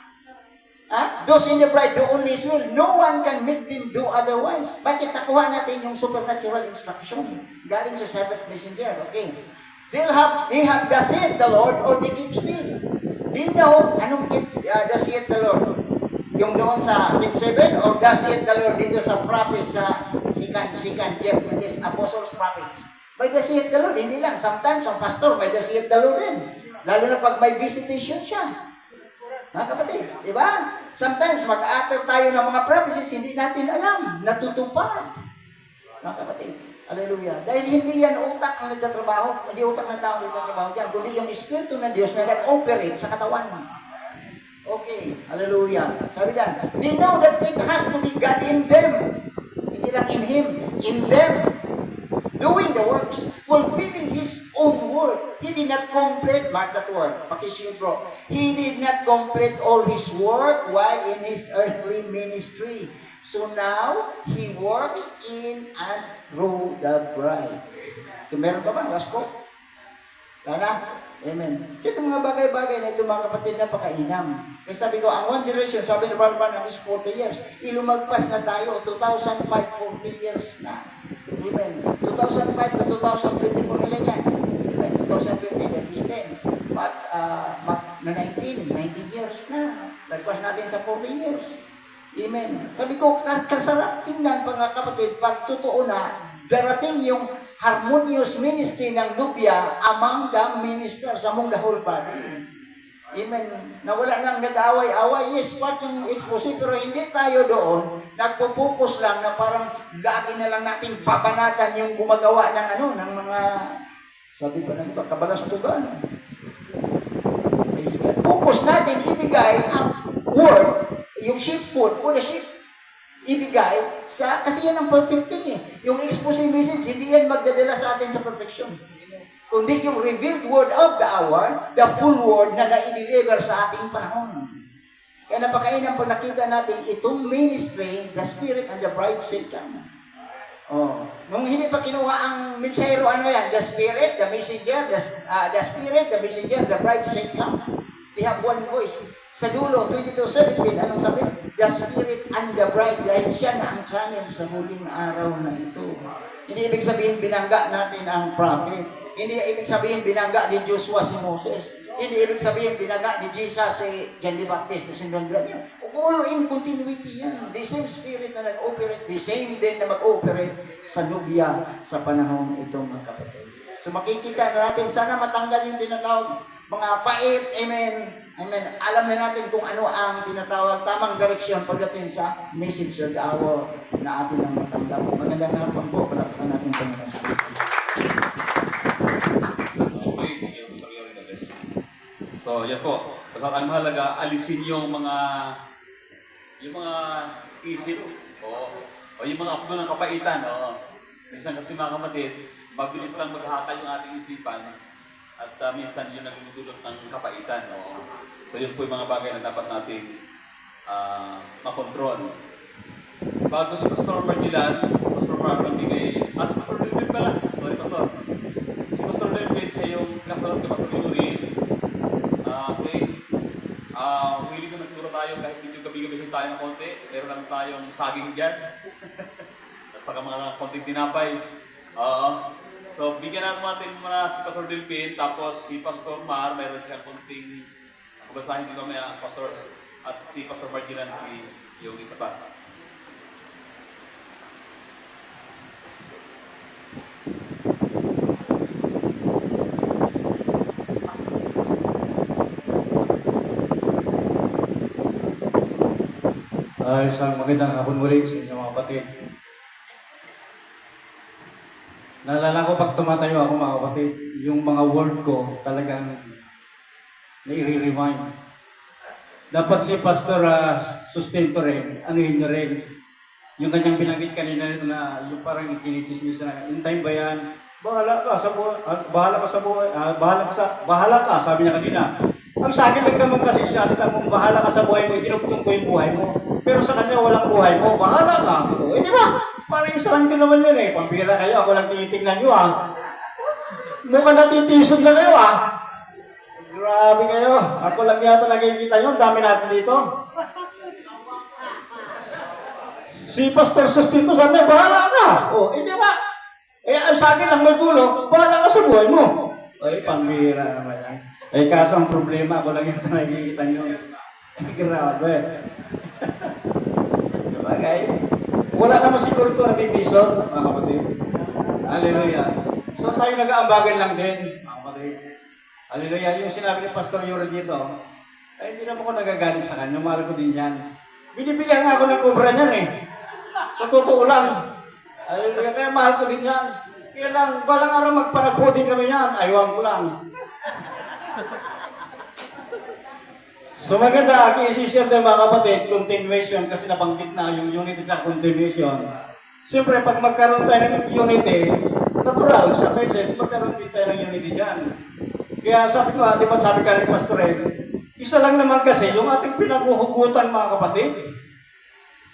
Ha? Those in the bride do only His will. No one can make them do otherwise. Bakit nakuha natin yung supernatural instruction galing sa seventh messenger? Okay. They have thus said the Lord, or they keep still. They know, anong thus said the Lord? Yung doon sa 10:7, or thus said the Lord dito sa prophet, sa second gift, which is apostles, prophets. By thus said the Lord, hindi lang. Sometimes, ang pastor, by thus said the Lord rin. Lalo na pag may visitation siya. Mga kapatid, di ba? Sometimes, mag-aater tayo ng mga prophecies, hindi natin alam, natutupad. Mga kapatid, hallelujah. Dahil hindi yan utak ang nagtatrabaho, hindi utak ng tao ang nagtatrabaho dyan, kundi yung Espiritu ng Diyos na nag-operate sa katawan mo. Okay, hallelujah. Sabi diyan, they know that it has to be God in them. Hindi lang in Him, in them. Doing the works, fulfilling His own work. He did not complete, mark that word, pakisyon bro. He did not complete all His work while in His earthly ministry. So now, He works in and through the bride. So, meron pa ba? Last quote. Tara? Amen. So, itong mga bagay-bagay na ito, mga kapatid, napakainam. Kasi sabi ko, ang one generation, sabi ni Barban, is 40 years. Ilumagpas na tayo, 2005, 40 years na. Amen. 2005 to 2024 nila yan. Amen. 2020, that is 10. But, na 19 years na. Lagpas natin sa 40 years. Amen. Sabi ko, kasarap tingnan, mga kapatid, pag totoo na, darating yung harmonious ministry ng Nubia among the ministers, among the whole body. Amen. Na wala nang nag-away-away. Yes, what yung expose, pero hindi tayo doon nagpo-focus lang na parang lagi na lang nating babanatan yung gumagawa ng ng mga, sabi pa ng iba, kabalastugan. Focus natin, ibigay ang word, yung sheep food, o the sheep, ibigay sa, kasi yan ang perfect thing eh. Yung exposing message, hindi yan magdadala sa atin sa perfection. Kundi yung revealed word of the hour, the full word na na-deliver sa ating panahon. Kaya napakainam pag nakita natin itong ministry, the Spirit and the bride shall come. Oh. Nung hindi pa kinuha ang mensahero, ano yan? The Spirit, the messenger, the Spirit, the messenger, the bride shall come. They have one voice. Sa dulo, 22:17, anong sabi? The Spirit and the bride, dahil siya na ang channel sa huling araw na ito. Hindi ibig sabihin binangga natin ang prophet. Hindi ibig sabihin binangga ni Joshua si Moses. Hindi ibig sabihin binangga ni Jesus si John the Baptist na sinundan niya. All in continuity yan. The same Spirit na nag-operate, the same din na mag-operate sa Nubia sa panahon itong mga kapatid. So makikita na natin, sana matanggal yung tinatawag mga pait, amen. Amen. Alam na natin kung ano ang tinatawag tamang direksyon pagdating sa message of the hour na atin ang matanggap. Magandang hapon po, palakpakan natin sa mga Kristo. So, yan po. Ang mahalaga, alisin yung mga isip o yung mga akdo ng kapaitan. Minsan kasi mga kapatid, mabilis lang maghaka yung ating isipan at minsan yun ang dudulot ng kapaitan. So yun po yung mga bagay na dapat natin makontrol. Bago si Pastor Margilan, Pastor Mark nagbigay, si Pastor Delvin pala, sorry Pastor. Si Pastor Delvin, siya yung kasunod kay Pastor Yuri. Okay. Willing naman siguro tayo kahit medyo gabi-gabihin tayo ng konti. Meron lang tayong saging dyan. At saka mga konting tinapay. So, bigyan natin muna si Pastor Delvin, tapos si Pastor Mar, meron siya konting basahin din mamaya, Pastor, at si Pastor Margilan, si yung isa pa. Isang magandang hapon muli sa inyo mga kapatid. Naalala ko pag tumatayo ako mga kapatid, yung mga word ko talagang nai-remind. Dapat si Pastor sustento rin, anuhin niyo rin. Yung kanyang binanggit kanina na yung parang ikinitis niyo sa in time ba yan? Bahala ka sa buhay, bahala ka, sabi niya kanina. Ang sa akin lang naman kasi siya, kung bahala ka sa buhay mo, itinugtong ko yung buhay mo. Pero sa kanya walang buhay mo, bahala ka. Di ba? Parang isa lang din naman yun eh. Pampira kayo, ako lang tinitignan nyo Mukhang natitisod na kayo Grabe kayo. Ako lang yata nakikita nyo, ang dami natin dito. Si Pastor Sustito sabi, bahala ka. Di ba? Ang sa akin lang may tulong, bahala ka sa buhay mo. Pampira naman yan. Kaso ang problema, ako lang yata nakikita nyo. Grabe. Bagay. Wala naman siguro ito natitisod, mga kapatid. Hallelujah. So tayo nag-aambagan lang din, mga kapatid. Hallelujah. Yung sinabi ni Pastor Yuri dito, hindi naman ako nagagalit sa kanya. Mahal ko din yan. Binibilihan nga ako ng kubra niyan Sa totoo lang. Hallelujah. Kaya mahal ko din yan. Kaya lang, balang araw magpanagpo din kami yan. Aywan ko lang. So maganda, i-share tayo mga kapatid, continuation, kasi nabanggit na yung unity sa continuation. Siyempre, pag magkaroon tayo ng unity, natural, sa message, magkaroon din tayo ng unity dyan. Kaya sabi ko, di ba sabi ka ni Pastor Ed, isa lang naman kasi yung ating pinaguhugutan mga kapatid.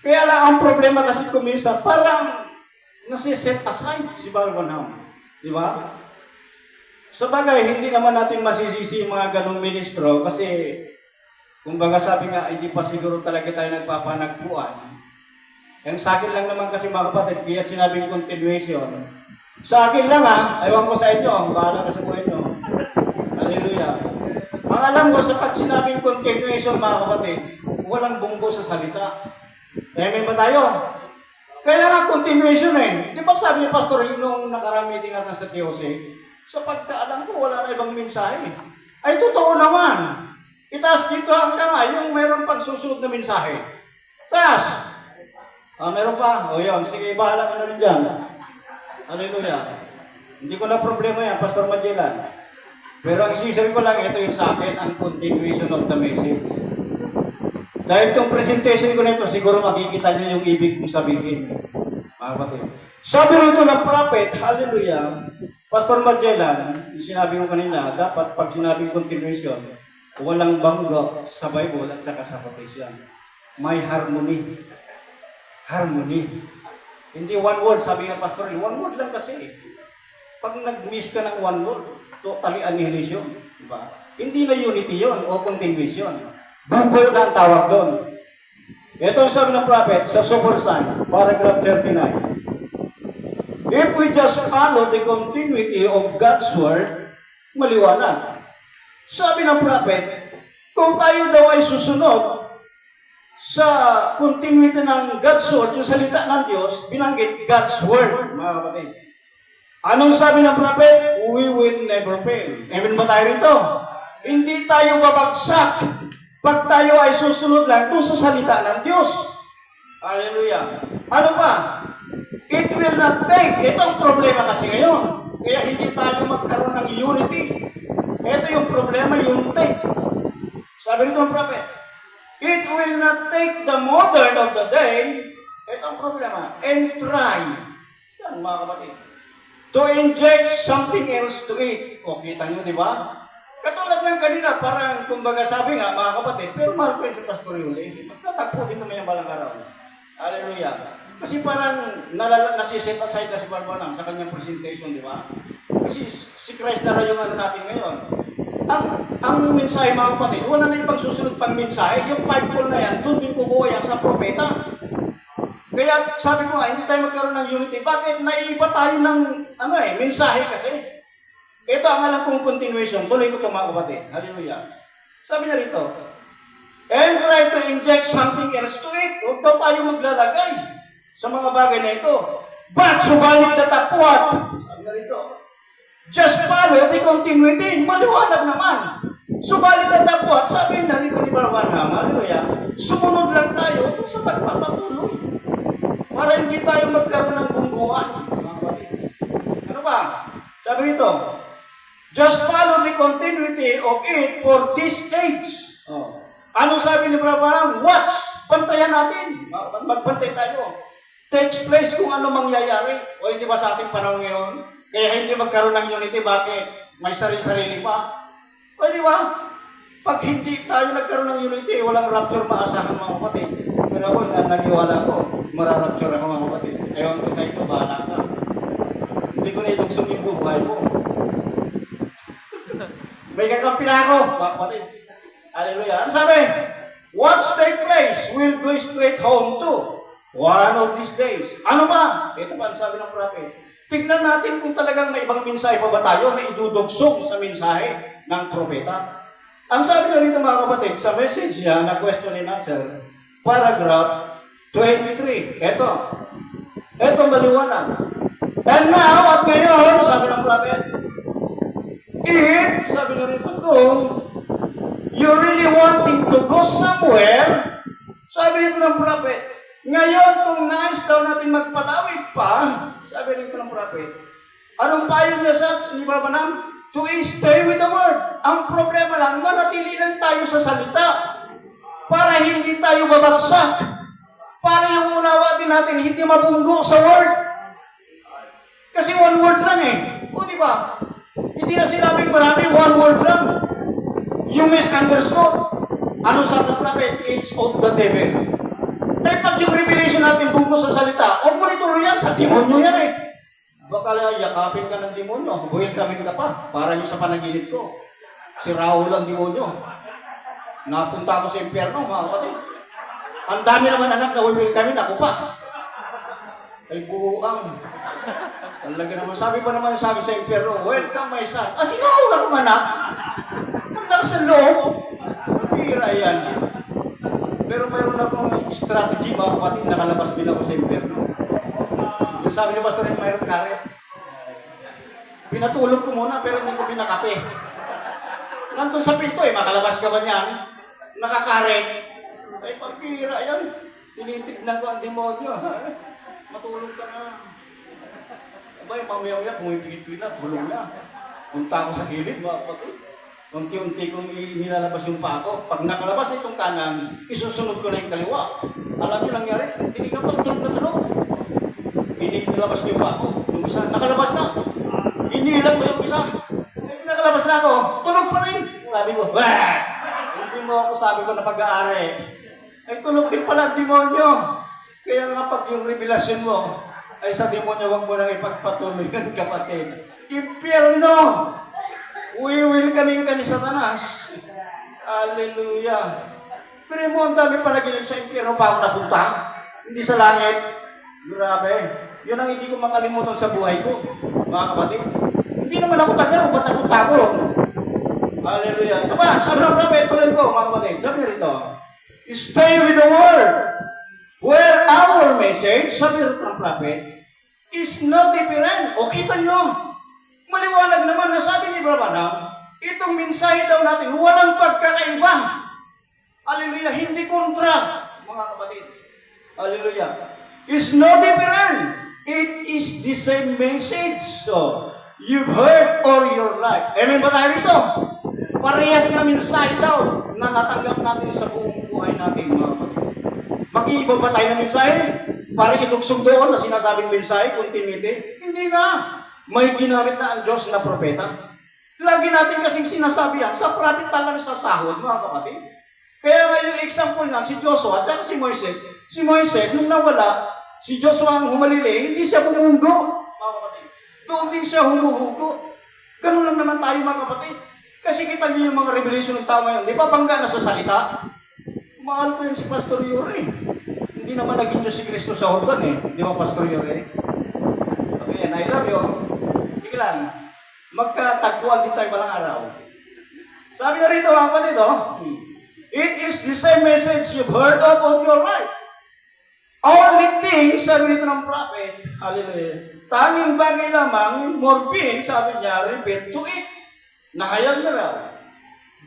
Kaya lang ang problema kasi kumisa, parang nasi-set aside si Balbanam. Di ba? Sa bagay, hindi naman natin masisisi yung mga ganong ministro kasi kumbaga sabi nga, hindi pa siguro talaga tayo nagpapanagpuan. Yung sa akin lang naman kasi mga kapatid, kaya sinabing continuation. Sa akin lang aywan ko sa inyo, bahala ka sa buhay nyo. Hallelujah. Ang alam ko sa pag sinabing continuation mga kapatid, walang bunggo sa salita. Amen ba tayo? Kaya nga continuation Di ba sabi ni Pastor nung nakarang meeting natin sa TOC, sa pagkaalam ko, wala na ibang mensahe. Ay, totoo naman. Itaas dito hanggang yung mayroon pang susunod na mensahe. Taas! Meron pa? Yun. Sige, bahala ka na rin dyan. Hallelujah. Hindi ko na problema yan, Pastor Magellan. Pero ang isisari ko lang, ito yung sa akin, ang continuation of the message. Dahil itong presentation ko nito, siguro makikita niyo yung ibig kong sabihin. Mga kapatid. Sabi rito ng prophet, hallelujah, Pastor Magellan, yung sinabi ko kanina, dapat pag sinabing continuation, walang banggo sa Bible at saka sa quotation. May harmony. Harmony. Hindi one word, sabi ng pastor, one word lang kasi. Pag nag-miss ka ng one word, totally annihilation. Diba? Hindi na unity yon o continuation. Banggo na ang tawag doon. Ito ang sabi ng prophet sa Super Sign, paragraph 39. If we just follow the continuity of God's word, maliwanag. Sabi ng prophet, kung tayo daw ay susunod sa continuity ng God's word, yung salita ng Diyos, binanggit God's word, mga kapatid. Anong sabi ng prophet? We will never fail. Amen ba tayo rito? Hindi tayo babagsak pag tayo ay susunod lang doon sa salita ng Diyos. Hallelujah. Ano pa? It will not take. Ito ang problema kasi ngayon. Kaya hindi tayo magkaroon ng unity. Ito yung problema, yung take. Sabi nito ng prophet, it will not take the modern of the day, ito ang problema, and try, yan mga kapatid, to inject something else to it. O, kita nyo, di ba? Katulad ng kanina, parang, kumbaga sabi nga, mga kapatid, pero mahal ko yun si Pastor Yuli, magtatagpo din naman yung balang araw. Hallelujah. Kasi parang nasiset aside na si Barbanang sa kanyang presentation, di ba? Kasi si Christ na rin yung ano natin ngayon. Ang mensahe mga kapatid, wala na ibang susunod pang mensahe. Yung fivefold na yan, doon din kukuha yan sa propeta. Kaya sabi ko nga, hindi tayo magkaroon ng unity. Bakit? Naiiba tayo ng mensahe kasi. Ito ang alam kong continuation. Tuloy ko ito mga kapatid. Hallelujah. Sabi niya rito, and try to inject something else to it. Huwag daw tayo maglalagay sa mga bagay na ito. But subalit datapwat. Sabi niya rito, just follow the continuity. Maliwanag naman. Subalit datapwat. Sabi niya rito ni Barbanham, hallelujah, sumunod lang tayo sa pagpapatuloy. para hindi tayo magkaroon ng bungguan. Mga kapatid. Ano ba? Sabi nito, just follow the continuity of it for this stage. Oh. Ano sabi ni Brother Branham? Watch! Bantayan natin. Magbantay tayo. Takes place kung ano mangyayari. O hindi ba sa ating panahon ngayon? Kaya hindi magkaroon ng unity. Bakit? May sarili-sarili pa. O di ba? Pag hindi tayo nagkaroon ng unity, walang rapture maasahan mga kapatid. Pero ako, naniwala ko, mararapture ako mga kapatid. Ewan ko sa ito, bahala ka. Hindi ko na idugsong yung buhay ko. May kakampi na ako, mga kapatid. Hallelujah. Ano sabi? What's take place will go straight home to one of these days. Ano ba? Ito pa ang sabi ng prophet. Tignan natin kung talagang may ibang mensahe pa ba tayo na idudugsong sa mensahe ng propeta. Ang sabi na rito mga kapatid, sa message niya na question and answer, paragraph 23. Ito maliwanag. And now, at ngayon, sabi ng prophet, if, sabi na rito, kung you really wanting to go somewhere, sabi nito ng prophet, ngayon kung nais daw natin magpalawig pa, sabi nito ng prophet, anong payo niya sa ni Brother Branham? To stay with the word. Ang problema lang, manatili lang tayo sa salita para hindi tayo babagsak. Para yung unawa din natin hindi mabunggo sa word. Kasi one word lang eh. O di ba? Hindi na sinabing marami, one word lang. You misunderstood. Ano sabi ng prophet? It's of the devil. Eh pag yung revelation natin bunggo sa salita, huwag mo nituloy yan, sa demonyo yan eh. Baka yakapin ka ng demonyo, buhil kami ka pa, para yung sa panaginip ko. Si Raul ang demonyo. Napunta ako sa impyerno, mga kapatid. Ang dami naman anak na buhil kami, ako pa. Ay buuang. Talaga naman, sabi pa naman sabi sa impyerno, welcome my son. Ah, tinawag ako anak. Ang lakas ng loob. Pira yan. Pero mayroon akong strategy, mga kapatid, nakalabas din ako sa impyerno. Sabi ni Pastor, mayroon karet. Pinatulog ko muna, pero hindi ko pinakape. Nandun sa pinto eh, makalabas ka ba niyan? Nakakaret. Ay, pagpira yan. Tinitignan ko ang demonyo. Matulog ka na. Abay, mamaya-maya, pumipigit na, tulog na. Punta ako sa gilid, mga kapatid. Unti-unti kong nilalabas yung paa ko. Pag nakalabas na itong kanan, isusunod ko na yung kaliwa. Alam niyo nangyari, tinignan ko, tulog na tulog. Inilabas ko yung paa ko. Yung isa, nakalabas na. Inilang ko yung isa. Nakalabas na ako, tulog pa rin. Sabi ko, wah! Hindi mo ako sabi ko na pag-aari. Ay, tulog din pala ang demonyo. Kaya nga pag yung revelasyon mo, ay sa demonyo, huwag mo nang ipagpatuloy yan, kapatid. Impyerno! Uwiwil kami ka ni Satanas. Hallelujah. Pero mo, ang dami panaginip sa impyerno pa ako napunta. Hindi sa langit. Grabe. Yun ang hindi ko makalimutan sa buhay ko, mga kapatid. Hindi naman ako taga, ba't napunta ko? Hallelujah. Ito ba, sabi ng prophet, tuloy ko, mga kapatid. Sabi rito, stay with the word. Where our message, sabi ng prophet, is not different. O kita nyo, maliwanag naman na sabi ni Brother Branham, itong mensahe daw natin, walang pagkakaiba. Hallelujah, hindi kontra, mga kapatid. Hallelujah. It's no different. It is the same message. So, you've heard all your life. Amen ba tayo rito? Parehas na mensahe daw na natanggap natin sa buong buhay natin, mga kapatid. Mag-iiba ba tayo ng mensahe? Para itugsog doon na sinasabing mensahe, continuity? Hindi na. May ginamit na ang Diyos na propeta. Lagi natin kasing sinasabi yan, sa prophet lang sa sahod, mga kapatid. Kaya nga yung example nga, si Joshua at si Moises. Si Moises, nung nawala, si Joshua ang humalili, hindi siya bumunggo, mga kapatid. Doon din siya humuhugot. Ganun lang naman tayo, mga kapatid. Kasi kita niyo yung mga revelation ng tao ngayon, di ba bangga na sa salita? Mahal ko yun si Pastor Yuri. Hindi naman naging Diyos si Kristo sa Jordan eh. Di ba, Pastor Yuri? Okay, I love you. Sige lang. Magkatagpuan din tayo balang araw. Sabi na rito, mga kapatid, it is the same message you've heard of all your life. Only thing, sabi rito ng prophet, hallelujah, tanging bagay lamang, more being, sabi niya, refer to it. Nahayag na raw.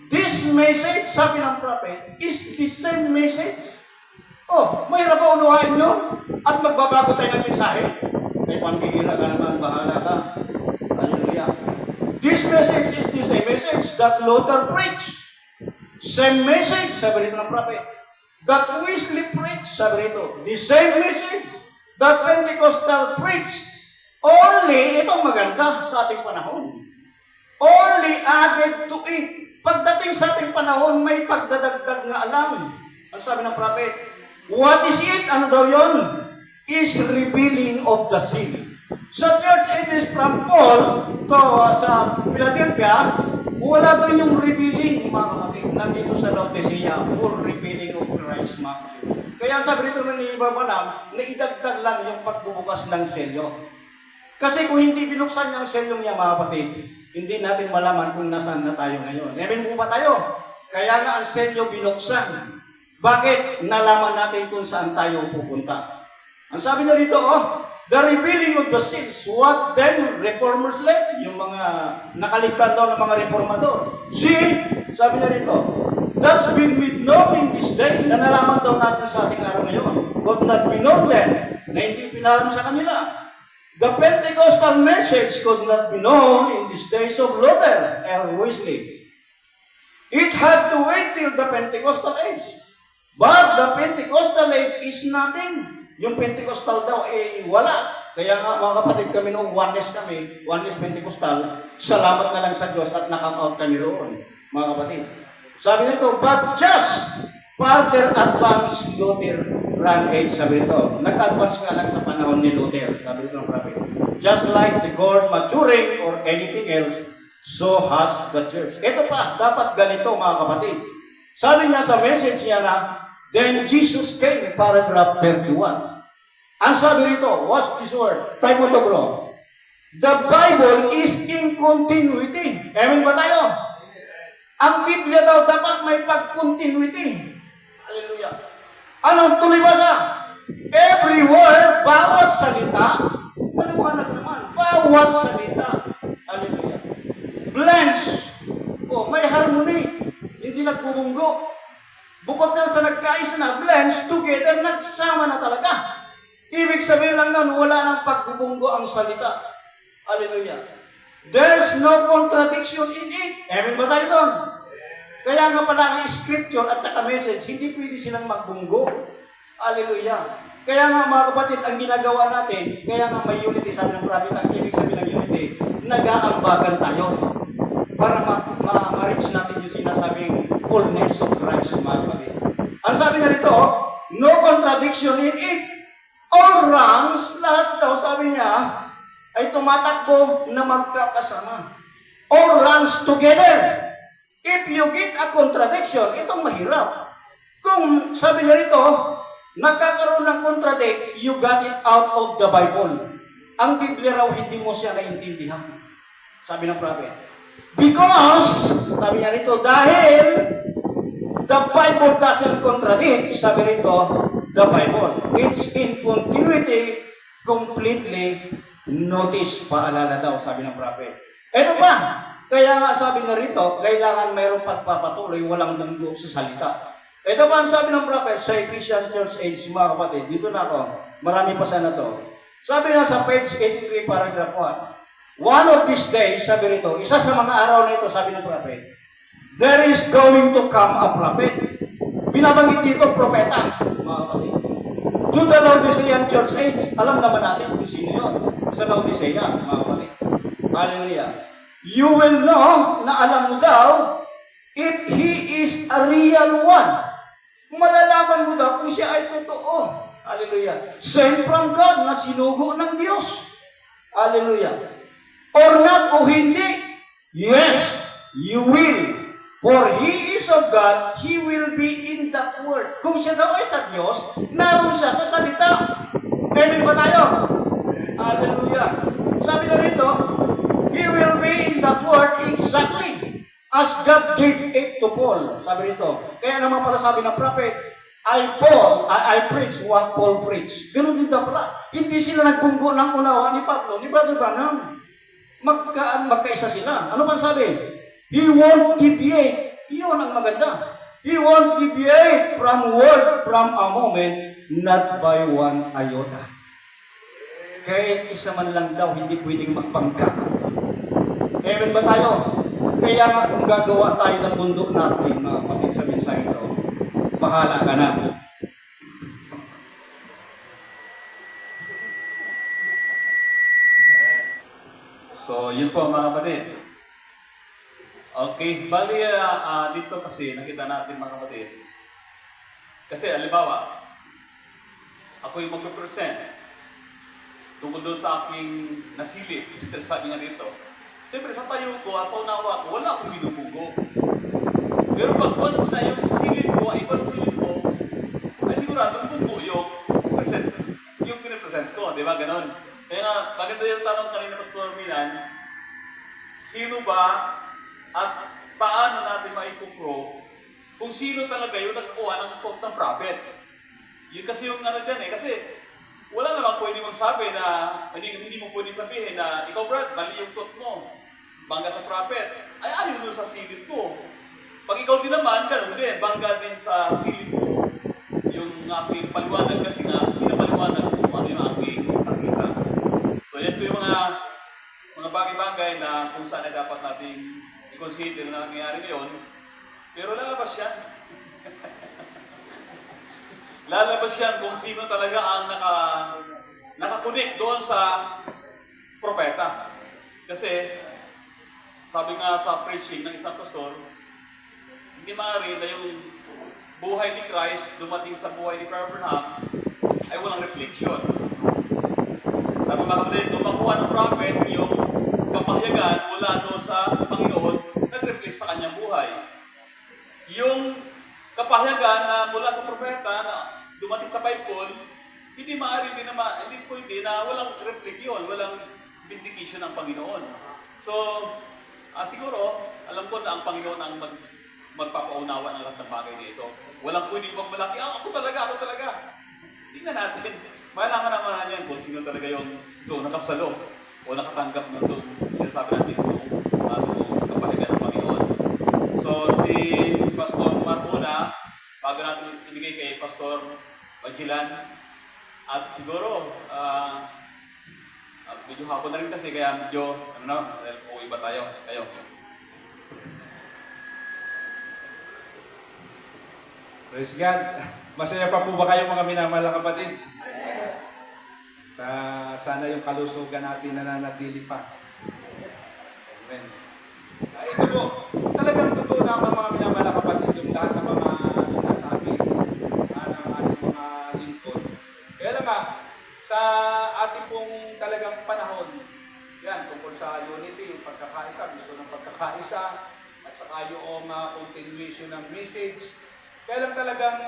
This message, sabi ng prophet, is the same message. Oh, mahirap ba unawain yun? At magbabago tayo ng mensahe? Ay, pambihira ka naman, bahala ka. Hallelujah. This message is the same message that Luther preached. Same message, sabi rito ng prophet. That Wesley preached, sabi rito. The same message that Pentecostal preached. Only, itong maganda sa ating panahon. Only added to it. Pagdating sa ating panahon, may pagdadagdag nga alam. Ang sabi ng prophet, what is it? Ano daw yun? Is revealing of the sin. Sa church ages from Paul to sa Philadelphia, wala doon yung revealing, mga kapatid. Nandito sa Laodicea, full revealing of Christ, mga kapatid. Kaya sabi rito ni Barbanam, na idagdag lang yung pagbubukas ng selyo. Kasi kung hindi binuksan yung selyong niya, mga kapatid, hindi natin malaman kung nasaan na tayo ngayon. Amen po ba tayo? Kaya nga ang selyo binuksan. Bakit? Nalaman natin kung saan tayo pupunta. Ang sabi na rito, the revealing of the sins, what then reformers left? Yung mga nakaligtan daw ng mga reformador. See, sabi na rito, that's been made known in this day, na nalaman daw natin sa ating araw ngayon. Could not be known then, na hindi pinalam sa kanila. The Pentecostal message could not be known in these days of Luther and Wesley. It had to wait till the Pentecostal age. But the Pentecostal age is nothing. Yung Pentecostal daw ay wala. Kaya nga mga kapatid kami noong oneness Pentecostal, salamat na lang sa Diyos at nakam out kami roon, mga kapatid. Sabi nito, but just further advanced Luther ran age, sabi nito. Nag-advance nga lang sa panahon ni Luther, sabi nito ng prophet. Just like the gourd maturing or anything else, so has the church. Ito pa, dapat ganito mga kapatid. Sabi niya sa message niya na, then Jesus came, paragraph 31. Ang sabi rito, what's this word? Type mo to bro. The Bible is in continuity. Amen ba tayo? Ang Biblia daw dapat may pag-continuity. Hallelujah. Anong tuloy ba siya? Every word, bawat salita, maliwanag naman, bawat salita. Hallelujah. Blends. Oh, may harmony. Hindi nagbubunggo. Bukod na sa nagkaisa na, blends together, nagsama na talaga. Ibig sabihin lang nun, wala nang pagbubunggo ang salita. Hallelujah. There's no contradiction in it. Amen ba tayo doon? Kaya nga pala ang scripture at saka message, hindi pwede silang magbunggo. Hallelujah. Kaya nga mga kapatid, ang ginagawa natin, kaya nga may unity, sabi ng prophet, ang ibig sabihin ng unity, nag-aambagan tayo para ma-reach natin yung sinasabing fullness of Christ, mga kapatid. Ang sabi na rito, no contradiction in it. All ranks, lahat daw, sabi niya, ay tumatakbo na magkakasama. All runs together. If you get a contradiction, itong mahirap. Kung sabi niya rito, nagkakaroon ng contradict, you got it out of the Bible. Ang Biblia raw, hindi mo siya naintindihan. Sabi ng prophet. Because, sabi niya rito, dahil the Bible doesn't contradict, sabi rito, the Bible. It's in continuity, completely notice, paalala daw, sabi ng prophet. Ito pa, kaya nga sabi na rito, kailangan mayroong pagpapatuloy, walang bunggo sa salita. Ito pa ang sabi ng prophet sa Ephesian Church Age, mga kapatid. Dito na ako, marami pa sana to. Sabi nga sa page 83, paragraph 1, one of these days, sabi rito, isa sa mga araw na ito, sabi ng prophet, there is going to come a prophet. Binabanggit dito, propeta, mga kapatid. To the Laodicean Church Age, alam naman natin kung sino yun. Sa Laodicea, mga kapatid. Hallelujah. You will know, na alam mo daw, if he is a real one. Malalaman mo daw kung siya ay totoo. Hallelujah. Sent from God, na sinugo ng Diyos. Hallelujah. Or not, o hindi. Yes, you will. For he is of God, he will be in that word. Kung siya daw ay sa Diyos, naroon siya sa salita. Amen ba tayo? Hallelujah. Sabi na rito, he will be in that word exactly as God gave it to Paul. Sabi rito. Kaya naman pala sabi ng prophet, I preach what Paul preached. Ganun din daw pala. Hindi sila nagbunggo ng unawa ni Pablo, ni Brother Branham. Magkaisa sila. Ano pang sabi? He won't deviate. Iyon ang maganda. He won't deviate from word from a moment, not by one iota. Kahit isa man lang daw, hindi pwedeng magpangka. Amen ba tayo? Kaya nga kung gagawa tayo ng bundok natin, mga kapatid sa mensahe ito, bahala ka na. So, yun po mga kapatid. Okay, bali dito kasi nakita natin mga kapatid. Kasi halimbawa, ako yung magpe-present tungkol doon sa aking nasilip, sabi nga dito. Siyempre sa tayo ko, sa unawa ko, wala akong binubugo. Pero pag once na yung silip ko, ay iba sa silip ko, ay sigurado bugo yung present, yung pinipresent ko, di ba? Ganon. Kaya nga, maganda yung tanong kanina Pastor Milan, sino ba at paano natin maipuprove kung sino talaga yung nagkukuha ng quote ng prophet? Yun kasi yung ano dyan kasi wala namang pwede magsabi na, hindi mo pwede sabihin na, ikaw Brad, mali yung quote mo, bangga sa prophet, ay alim doon sa silip ko. Pag ikaw din naman, ganun din, bangga din sa silip ko. Yung aking paliwanag kasi nga, pinapaliwanag kung ano yung aking nakita. So yan po yung mga bagay-bagay na kung saan ay dapat nating i-consider na nangyayari ngayon. Pero lalabas yan. Lalabas yan kung sino talaga ang nakakunik doon sa propeta. Kasi, sabi nga sa preaching ng isang pastor, hindi maaari na yung buhay ni Christ dumating sa buhay ni Abraham ay walang reflection. Sabi mga kapatid, kung makuha ng prophet yung kapahayagan mula doon sa Panginoon, nag-reflect sa kanyang buhay. Yung kapahayagan na mula sa propeta na dumating sa Bible, hindi maaari din na hindi pwede na walang reflect yun, walang vindication ng Panginoon. So, siguro, alam ko na ang Panginoon ang magpapaunawa ng lahat ng bagay nito. Walang pwedeng magmalaki, ako talaga. Tingnan natin. Malaman naman yan kung sino talaga yung nakasalo o nakatanggap na ito. Sinasabi natin kung kapahigan ng Panginoon. So, si Pastor Marmona, bago natin ibigay kay Pastor Bajilan, at siguro, medyo hapon na rin kasi, kaya medyo, uwi ba tayo? Kayo. Praise God. Masaya pa po ba kayo mga minamahal na kapatid? Sana yung kalusugan natin nananatili pa. Amen. Ito po, talagang totoo na mga minamahal na kapatid yung lahat ng mga sinasabi ng ating mga lingkod. Kaya lang nga, sa ating pong talagang panahon, yan, tungkol sa unity, yung pagkakaisa, gusto ng pagkakaisa, at saka yung continuation ng message. Kaya lang talagang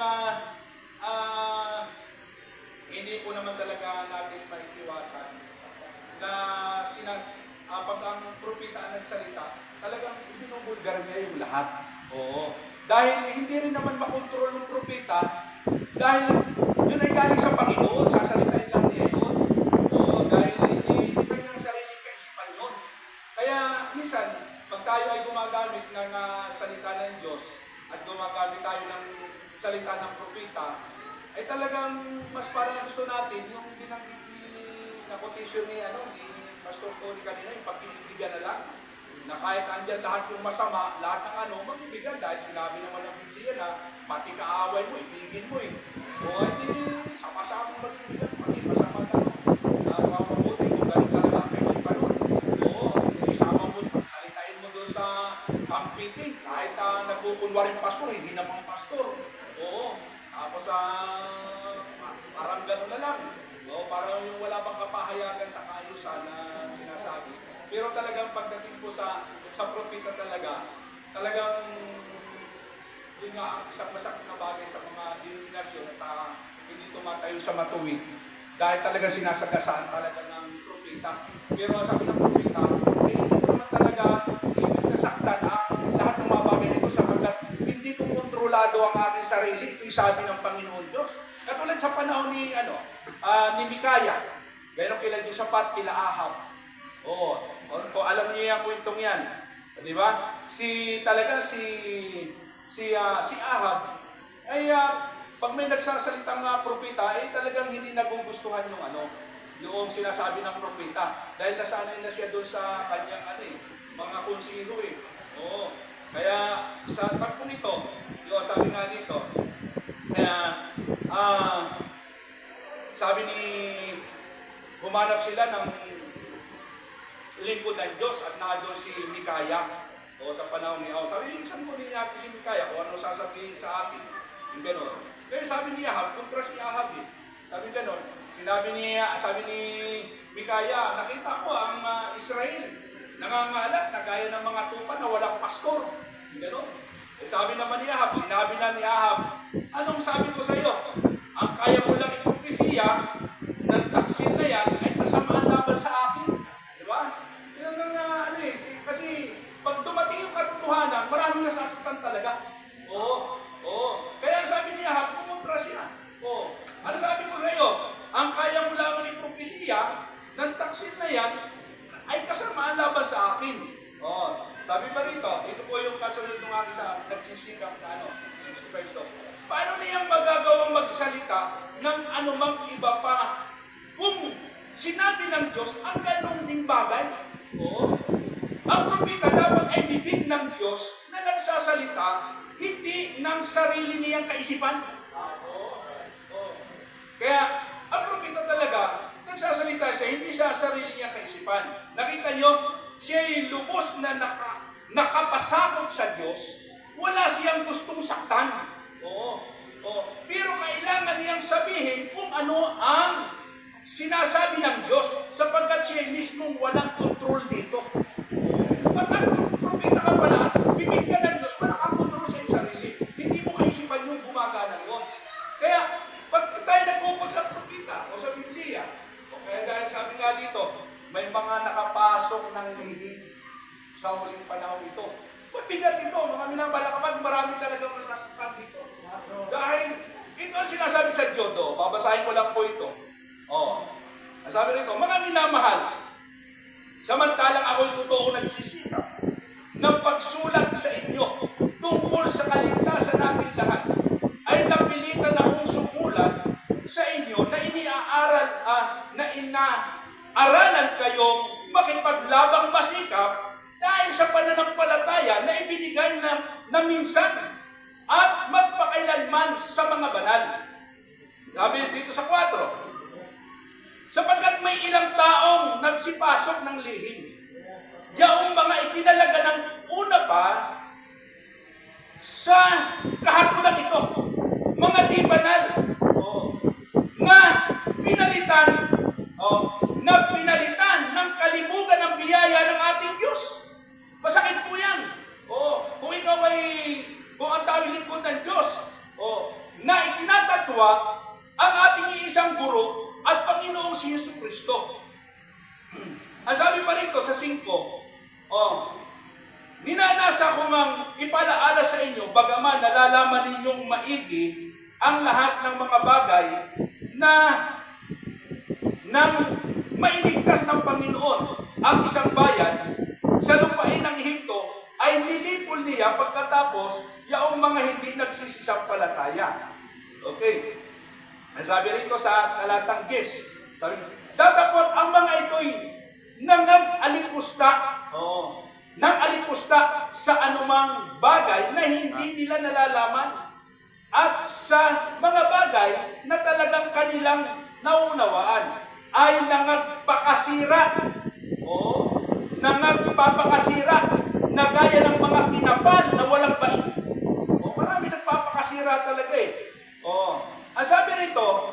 hindi po naman talaga natin maiiwasan na pag ang propeta ang nagsalita, talagang ibinubulgar niya yung lahat. Oo. Dahil hindi rin naman makontrol ng propeta, dahil yun ay galing sa Panginoon, sasalitain lang niya yun. Oo, dahil hindi kanyang sariling kaisipan yun. Kaya minsan, pag tayo ay gumagamit ng salita ng Diyos, at gumagamit tayo ng salita ng propeta, ay talagang mas parang gusto natin yung binanggit na quotation ni Pastor Tony kanina, yung pagpipigyan na lang, na kahit andyan lahat yung masama, lahat ng magbibigyan dahil sinabi naman ng Biblia na pati kaaway mo, ibigin mo O hindi, sama-sama magbibigyan, pati masama na mabuti kung ganun talaga ang kaisipan nun. Isama mo, salitain mo doon sa camp meeting, kahit nagkukunwaring pastor, hindi namang pastor. Tapos parang gano'n na lang. Parang yung wala bang kapahayagan sa kaayusan na sinasabi. Pero talagang pagdating po sa propeta talagang yun nga ang isang masakit na bagay sa mga denominasyon at hindi tumatayo sa matuwid. Dahil talagang sinasagasaan talaga ng propeta. Pero sabi ng propeta, hindi naman talaga nasaktan lahat ng mga bagay nito sapagkat hindi po kontrolado ang aking sarili. Ito'y sabi ng Panginoon Diyos. Katulad sa panahon ni Mikaya. Gano'n kila Josaphat, kila Ahab. Alam niyo yung kwentong yan. Di ba? Si si Ahab, ay pag may nagsasalitang propeta, ay talagang hindi nagugustuhan yung sinasabi ng propeta. Dahil nasanay na siya doon sa kanyang mga konsiho eh. Oo. Kaya sa tagpo nito, sabi nga dito, kaya sabi ni humanap sila ng lingkod ng Diyos at nandun si Mikaya. O sa panahon ni Ahab, sabi, saan ko natin si Mikaya kung ano sasabihin sa atin? Yung gano'n. Kaya sabi ni Ahab, kontra si Ahab eh. Sabi gano'n, sabi ni Mikaya, nakita ko ang Israel, nangangalat na gaya ng mga tupa na walang pastor. Yung gano'n. Eh, sabi naman ni Ahab, sinabi na ni Ahab, anong sabi ko sa iyo? Ang kaya mo lang ipropesiya ng taksil na yan ay masama ang laban sa akin. Di ba? Yun ang kasi pag dumating yung katotohanan, maraming nasasaktan talaga. Oo. Kaya sabi niya, kumontra siya. Oo. Ano sabi ko sa iyo? Ang kaya mo lamang ipropesiya ng taksil na yan ay kasama ang laban sa akin. Oo. Sabi pa rito, ito po yung kasunod ng aking sa nagsisikap na 65 to. Paano niyang magagawang magsalita ng anumang iba pa kung sinabi ng Diyos ang ganong ding bagay? Oo. Ang propeta dapat ay bibig ng Diyos na nagsasalita, hindi ng sarili niyang kaisipan. Kaya, ang propeta talaga, nagsasalita siya, hindi siya sarili niyang kaisipan. Nakita niyo, siya ay lubos na nakapasakot sa Diyos, wala siyang gustong saktan. Pero kailangan niyang sabihin kung ano ang sinasabi ng Diyos, sapagkat siya mismong walang kontrol dito. Pag propeta ka pala, bibig ka ng Diyos, wala kang kontrol sa iyong sarili. Hindi mo kaisipan yung gumagana yun. Kaya, pag tayo nagpupag sa propeta o sa Biblia, kaya dahil sabi nga dito, may mga nakapasok ng lihim sa huling panahon ito. Mabigat ito, mga minabalakapan, marami talagang nasasaktan dito. Dahil, ito ang sinasabi sa Jodo, babasahin ko lang po ito. Sabi rito, mga minamahal, samantalang ako'y totoo nagsisikap ng pagsulat sa inyo tungkol sa kaligtasan nating lahat, ay napilitan akong sumulat sa inyo na inaaralan kayong makipaglabang masikap dahil sa pananampalataya na ibinigay na minsan at magpakailanman sa mga banal. Sabi dito sa 4, sapagkat may ilang taong nagsipasok ng lihim, yaong mga itinalaga ng una pa sa kahatulan ito, mga di banal, nga pinalitan ng kalimugan ng biyaya ng ating Diyos. Masakit po yan. Kung ikaw kung ang tawag lingkod ng Diyos, na itinatatwa ang ating iisang guro at Panginoong si Yesu Kristo. Ang sabi pa rito sa 5, ninanasa ko mang ipalaala sa inyo, bagaman nalalaman ninyong maigi ang lahat ng mga bagay na nang mailigtas ng Panginoon ang isang bayan sa lupain ng Ehipto ay nilipol niya pagkatapos yaong mga hindi nagsisisampalataya. Okay. Ang sabi rito sa talatang 10, sabi, datapot ang mga ito'y nang-alipusta sa anumang bagay na hindi nila nalalaman at sa mga bagay na talagang kanilang naunawaan ay nangagpakasira na gaya ng mga kinapal na walang bait. Marami nagpapakasira talaga eh. Ang sabi rito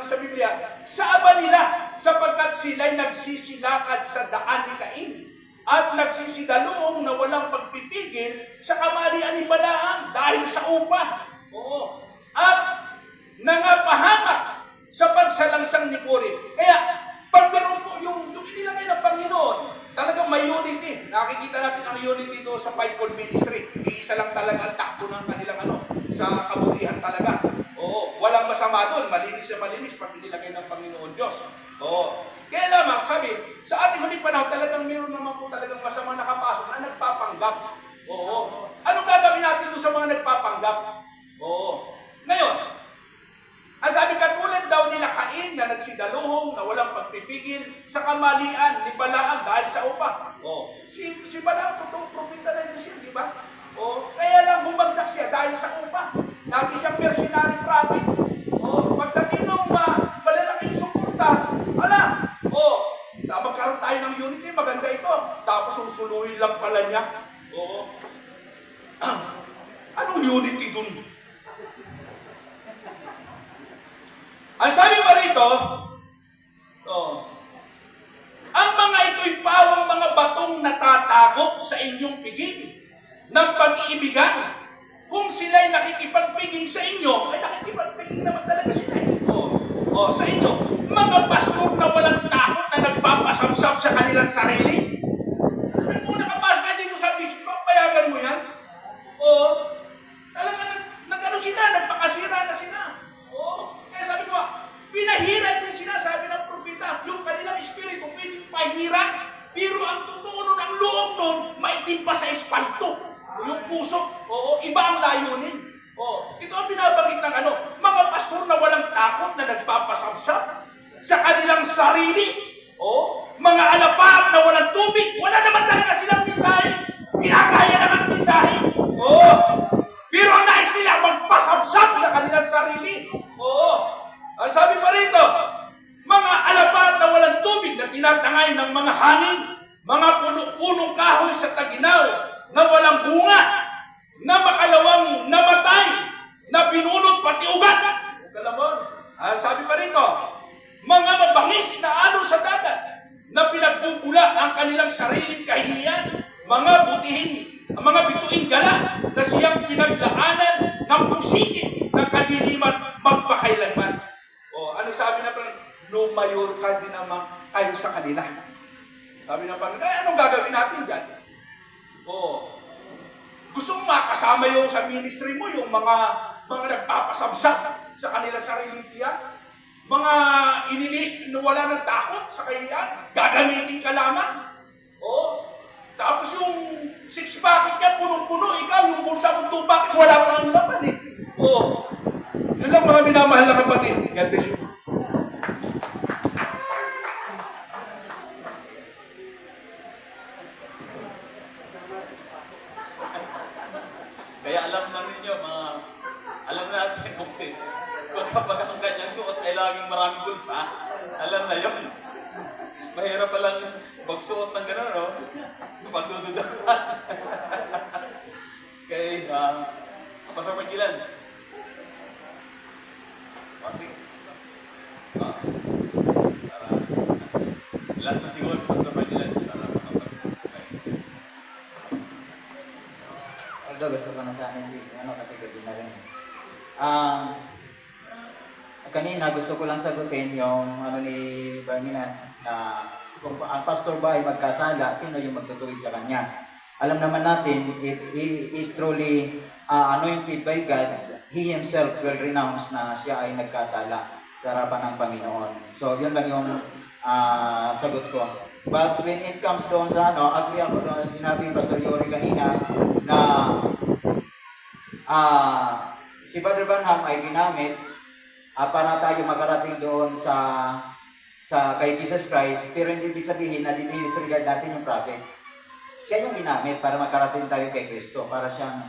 sa Biblia, sa aba nila, sapagkat sila'y nagsisilakad sa daan ni Cain at nagsisidaluong na walang pagpipigil sa kamalian ni Balaam dahil sa upa. At nangapahamak sa pagsalangsang ni Kore. Kaya, pag meron po yung inilagay ng Panginoon, talagang may unity. Nakikita natin ang unity doon sa fivefold ministry. Iisa lang talaga ang takbo ng kanilang sa kabutihan talaga. Walang masama doon. Malinis na malinis pag inilagay ng Panginoon Diyos. Kaya lamang, sabi, sa ating huling panahon, talagang meron naman po talagang masama nakapasok na nagpapanggap. Anong gagawin sa upa. Oh, si Balaam, totoong propeta na Diyos yun, di ba? Oh, kaya lang bumagsak siya dahil sa upa. Lagi siyang mercenary prophet. Oh, pagdating ng malalaking suporta, magkaroon tayo ng unity, maganda ito. Tapos susuluhin lang pala niya. Oo. Anong unity dun? Ang sabi pa rito, ang mga ito'y pawang mga batong natatago sa inyong piging ng pag-iibigan. Kung sila'y nakikipagpiging sa inyo, ay nakikipagpiging naman talaga sila. Sa inyo, mga pastor na walang takot na nagpapasamsam sa kanilang sarili. Kung nakapasok, hindi mo sa bispo, payagan mo yan. Talaga nag-ano sila, nagpakasira na sila. Kaya sabi ko, pinahiran din sila, sabi ng propeta, yung kanilang espiritu, pwedeng pahiran, pero ang totoo nun, ang loob nun, maitim pa sa espalto. Yung puso, iba ang layunin. Ito ang binabanggit ng mga pastor na walang takot na nagpapasamsam sa kanilang sarili. Mga alapag na walang tubig, wala naman talaga silang mensahe. Ginagaya lang ang mensahe. Pero ang nais nila, magpasamsam sa kanilang sarili. Ang sabi pa rito, mga alapag na walang tubig na tinatangay ng mga hangin, mga punong kahoy sa taginaw na walang bunga, na makalawang namatay, na binunot pati ugat. Sabi pa rito, mga mabangis na alon sa dagat, na pinagbubula ang kanilang sariling kahihiyan, mga bituing gala, na siyang pinaglaanan ng pusikin ng kadiliman magpakailanman. Ano sabi na parang, lumayor ka din naman kayo sa kanila. Sabi na parang, anong gagawin natin dyan? Gusto mo makasama yung sa ministry mo, yung mga nagpapasamsam sa kanilang sariling tiyan? Mga inilis na wala ng takot sa kahiyan? Gagamitin ka lamang? Tapos yung six packet niya, punong-puno, ikaw, yung bulsa mo 2 packets, wala pa ang laman eh. Yun lang mga minamahal na kapatid. God bless you. Kaya alam na ninyo, alam natin kung kapag ang kanyang suot ay laging maraming bulsa, alam na yun. Mahirap palang magsuot ng gano'n, no? Pagdududa. Kaya, Pastor Pagilan. Sige. Last na siguro si Pastor Pagilan. Although gusto ko na sana hindi, kasi gabi na rin. Kanina gusto ko lang sagutin yung ni Barminan na kung ang pastor ba ay magkasala, sino yung magtutuwid sa kanya? Alam naman natin, if he is truly anointed by God, he himself will renounce na siya ay nagkasala sa harapan ng Panginoon. So, yun lang yung sagot ko. But when it comes doon sa agree ako doon sinabi Pastor Yori kanina na si Brother Branham ay ginamit para tayo makarating doon sa kay Jesus Christ, pero hindi ibig sabihin na disregard natin yung prophet. Siya yung ginamit para makarating tayo kay Kristo, para siyang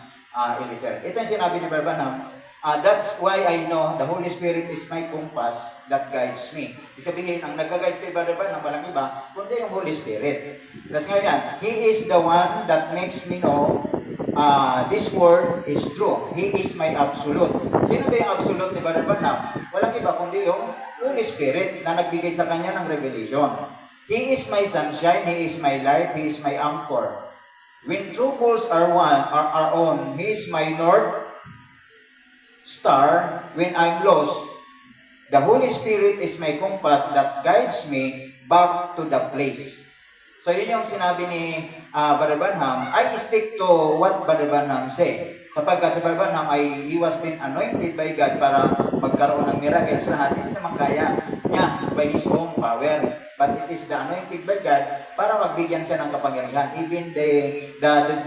Eliezer. Ito yung sinabi ni Brother Branham, that's why I know the Holy Spirit is my compass that guides me. Ibig sabihin, ang nagka-guides kay Brother Branham, walang iba, kundi yung Holy Spirit. Tapos ngayon, He is the one that makes me know this word is true. He is my absolute. Sino ba yung absolute ni Brother Branham? Walang iba kundi yung Holy Spirit na nagbigay sa kanya ng revelation. He is my sunshine, He is my light, He is my anchor. When troubles are on, He is my north star. When I'm lost, the Holy Spirit is my compass that guides me back to the place. So yun yung sinabi ni Brother Branham. I stick to what Brother Branham said. Sapagkat si Brother Branham ay he was been anointed by God para magkaroon ng miracles lahat. Hindi naman kaya niya by his own power. But it is the anointed by God para magbigyan siya ng kapangyarihan. Even the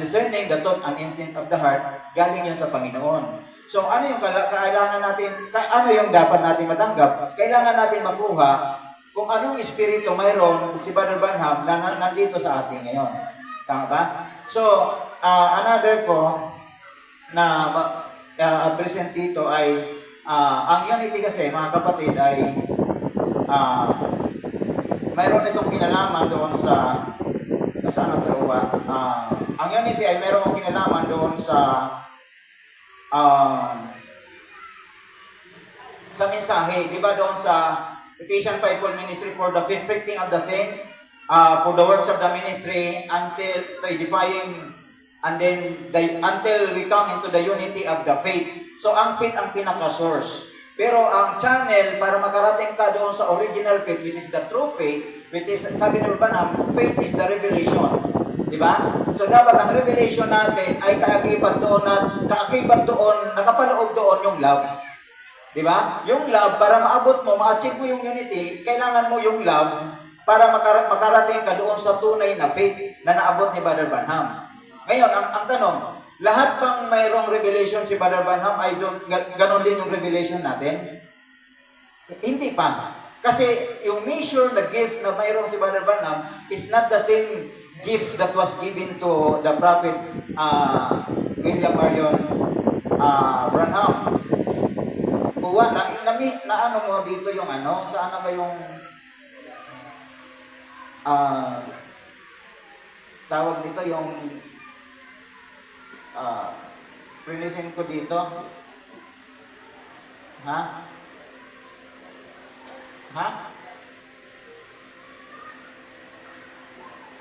discerning the thought and intent of the heart, galing yun sa Panginoon. So ano yung kailangan natin, ano yung dapat natin matanggap? Kailangan natin makuha kung anong espiritu mayroon si Brother Branham na nandito sa atin ngayon. Tama ba? So, another ko na present dito ay ang unity kasi, mga kapatid, ay mayroon itong kinalaman doon sa saan ang taruwa? Ang unity ay mayroong kinalaman doon sa mensahe, di ba doon sa Ephesians 5 full ministry for the perfecting of the saint, for the works of the ministry until to edifying, and then until we come into the unity of the faith. So ang faith ang pinaka-source. Pero ang channel para makarating ka doon sa original faith, which is the true faith, which is, sabi ng Branham, faith is the revelation. Di ba? So dapat ang revelation natin ay kaakibat doon, nakapaloob doon yung love. Di ba? Yung love, para maabot mo, ma-achieve mo yung unity, kailangan mo yung love para makarating ka doon sa tunay na faith na naabot ni Brother Branham. Ngayon, ang tanong, lahat bang mayroong revelation si Brother Branham ay ganon din yung revelation natin? Hindi pa. Kasi yung measure, the gift na mayroong si Brother Branham is not the same gift that was given to the prophet William Marion Branham. Buwan, na ano mo dito yung ano? Saan na ba yung tawag dito yung releasin ko dito? Ha?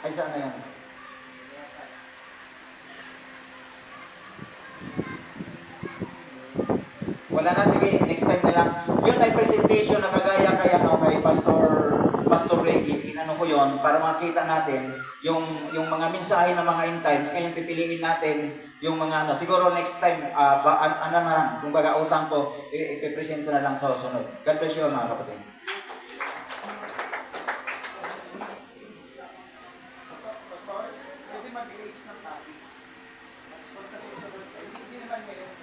Ay, saan na yan? Wala na, sige, next time na lang. Yun ay presentation na kagaya kay Pastor Reggie. Inano ko yun para makita natin yung mga mensahe ng mga end times. Ngayon pipiliin natin yung mga siguro next time, ano na lang, kung gagautang ko, ipipresent ko na lang sa susunod. God bless you, mga kapatid. Pastor, pwede mag-raise ng topic. Sa susunod, hindi naman ngayon.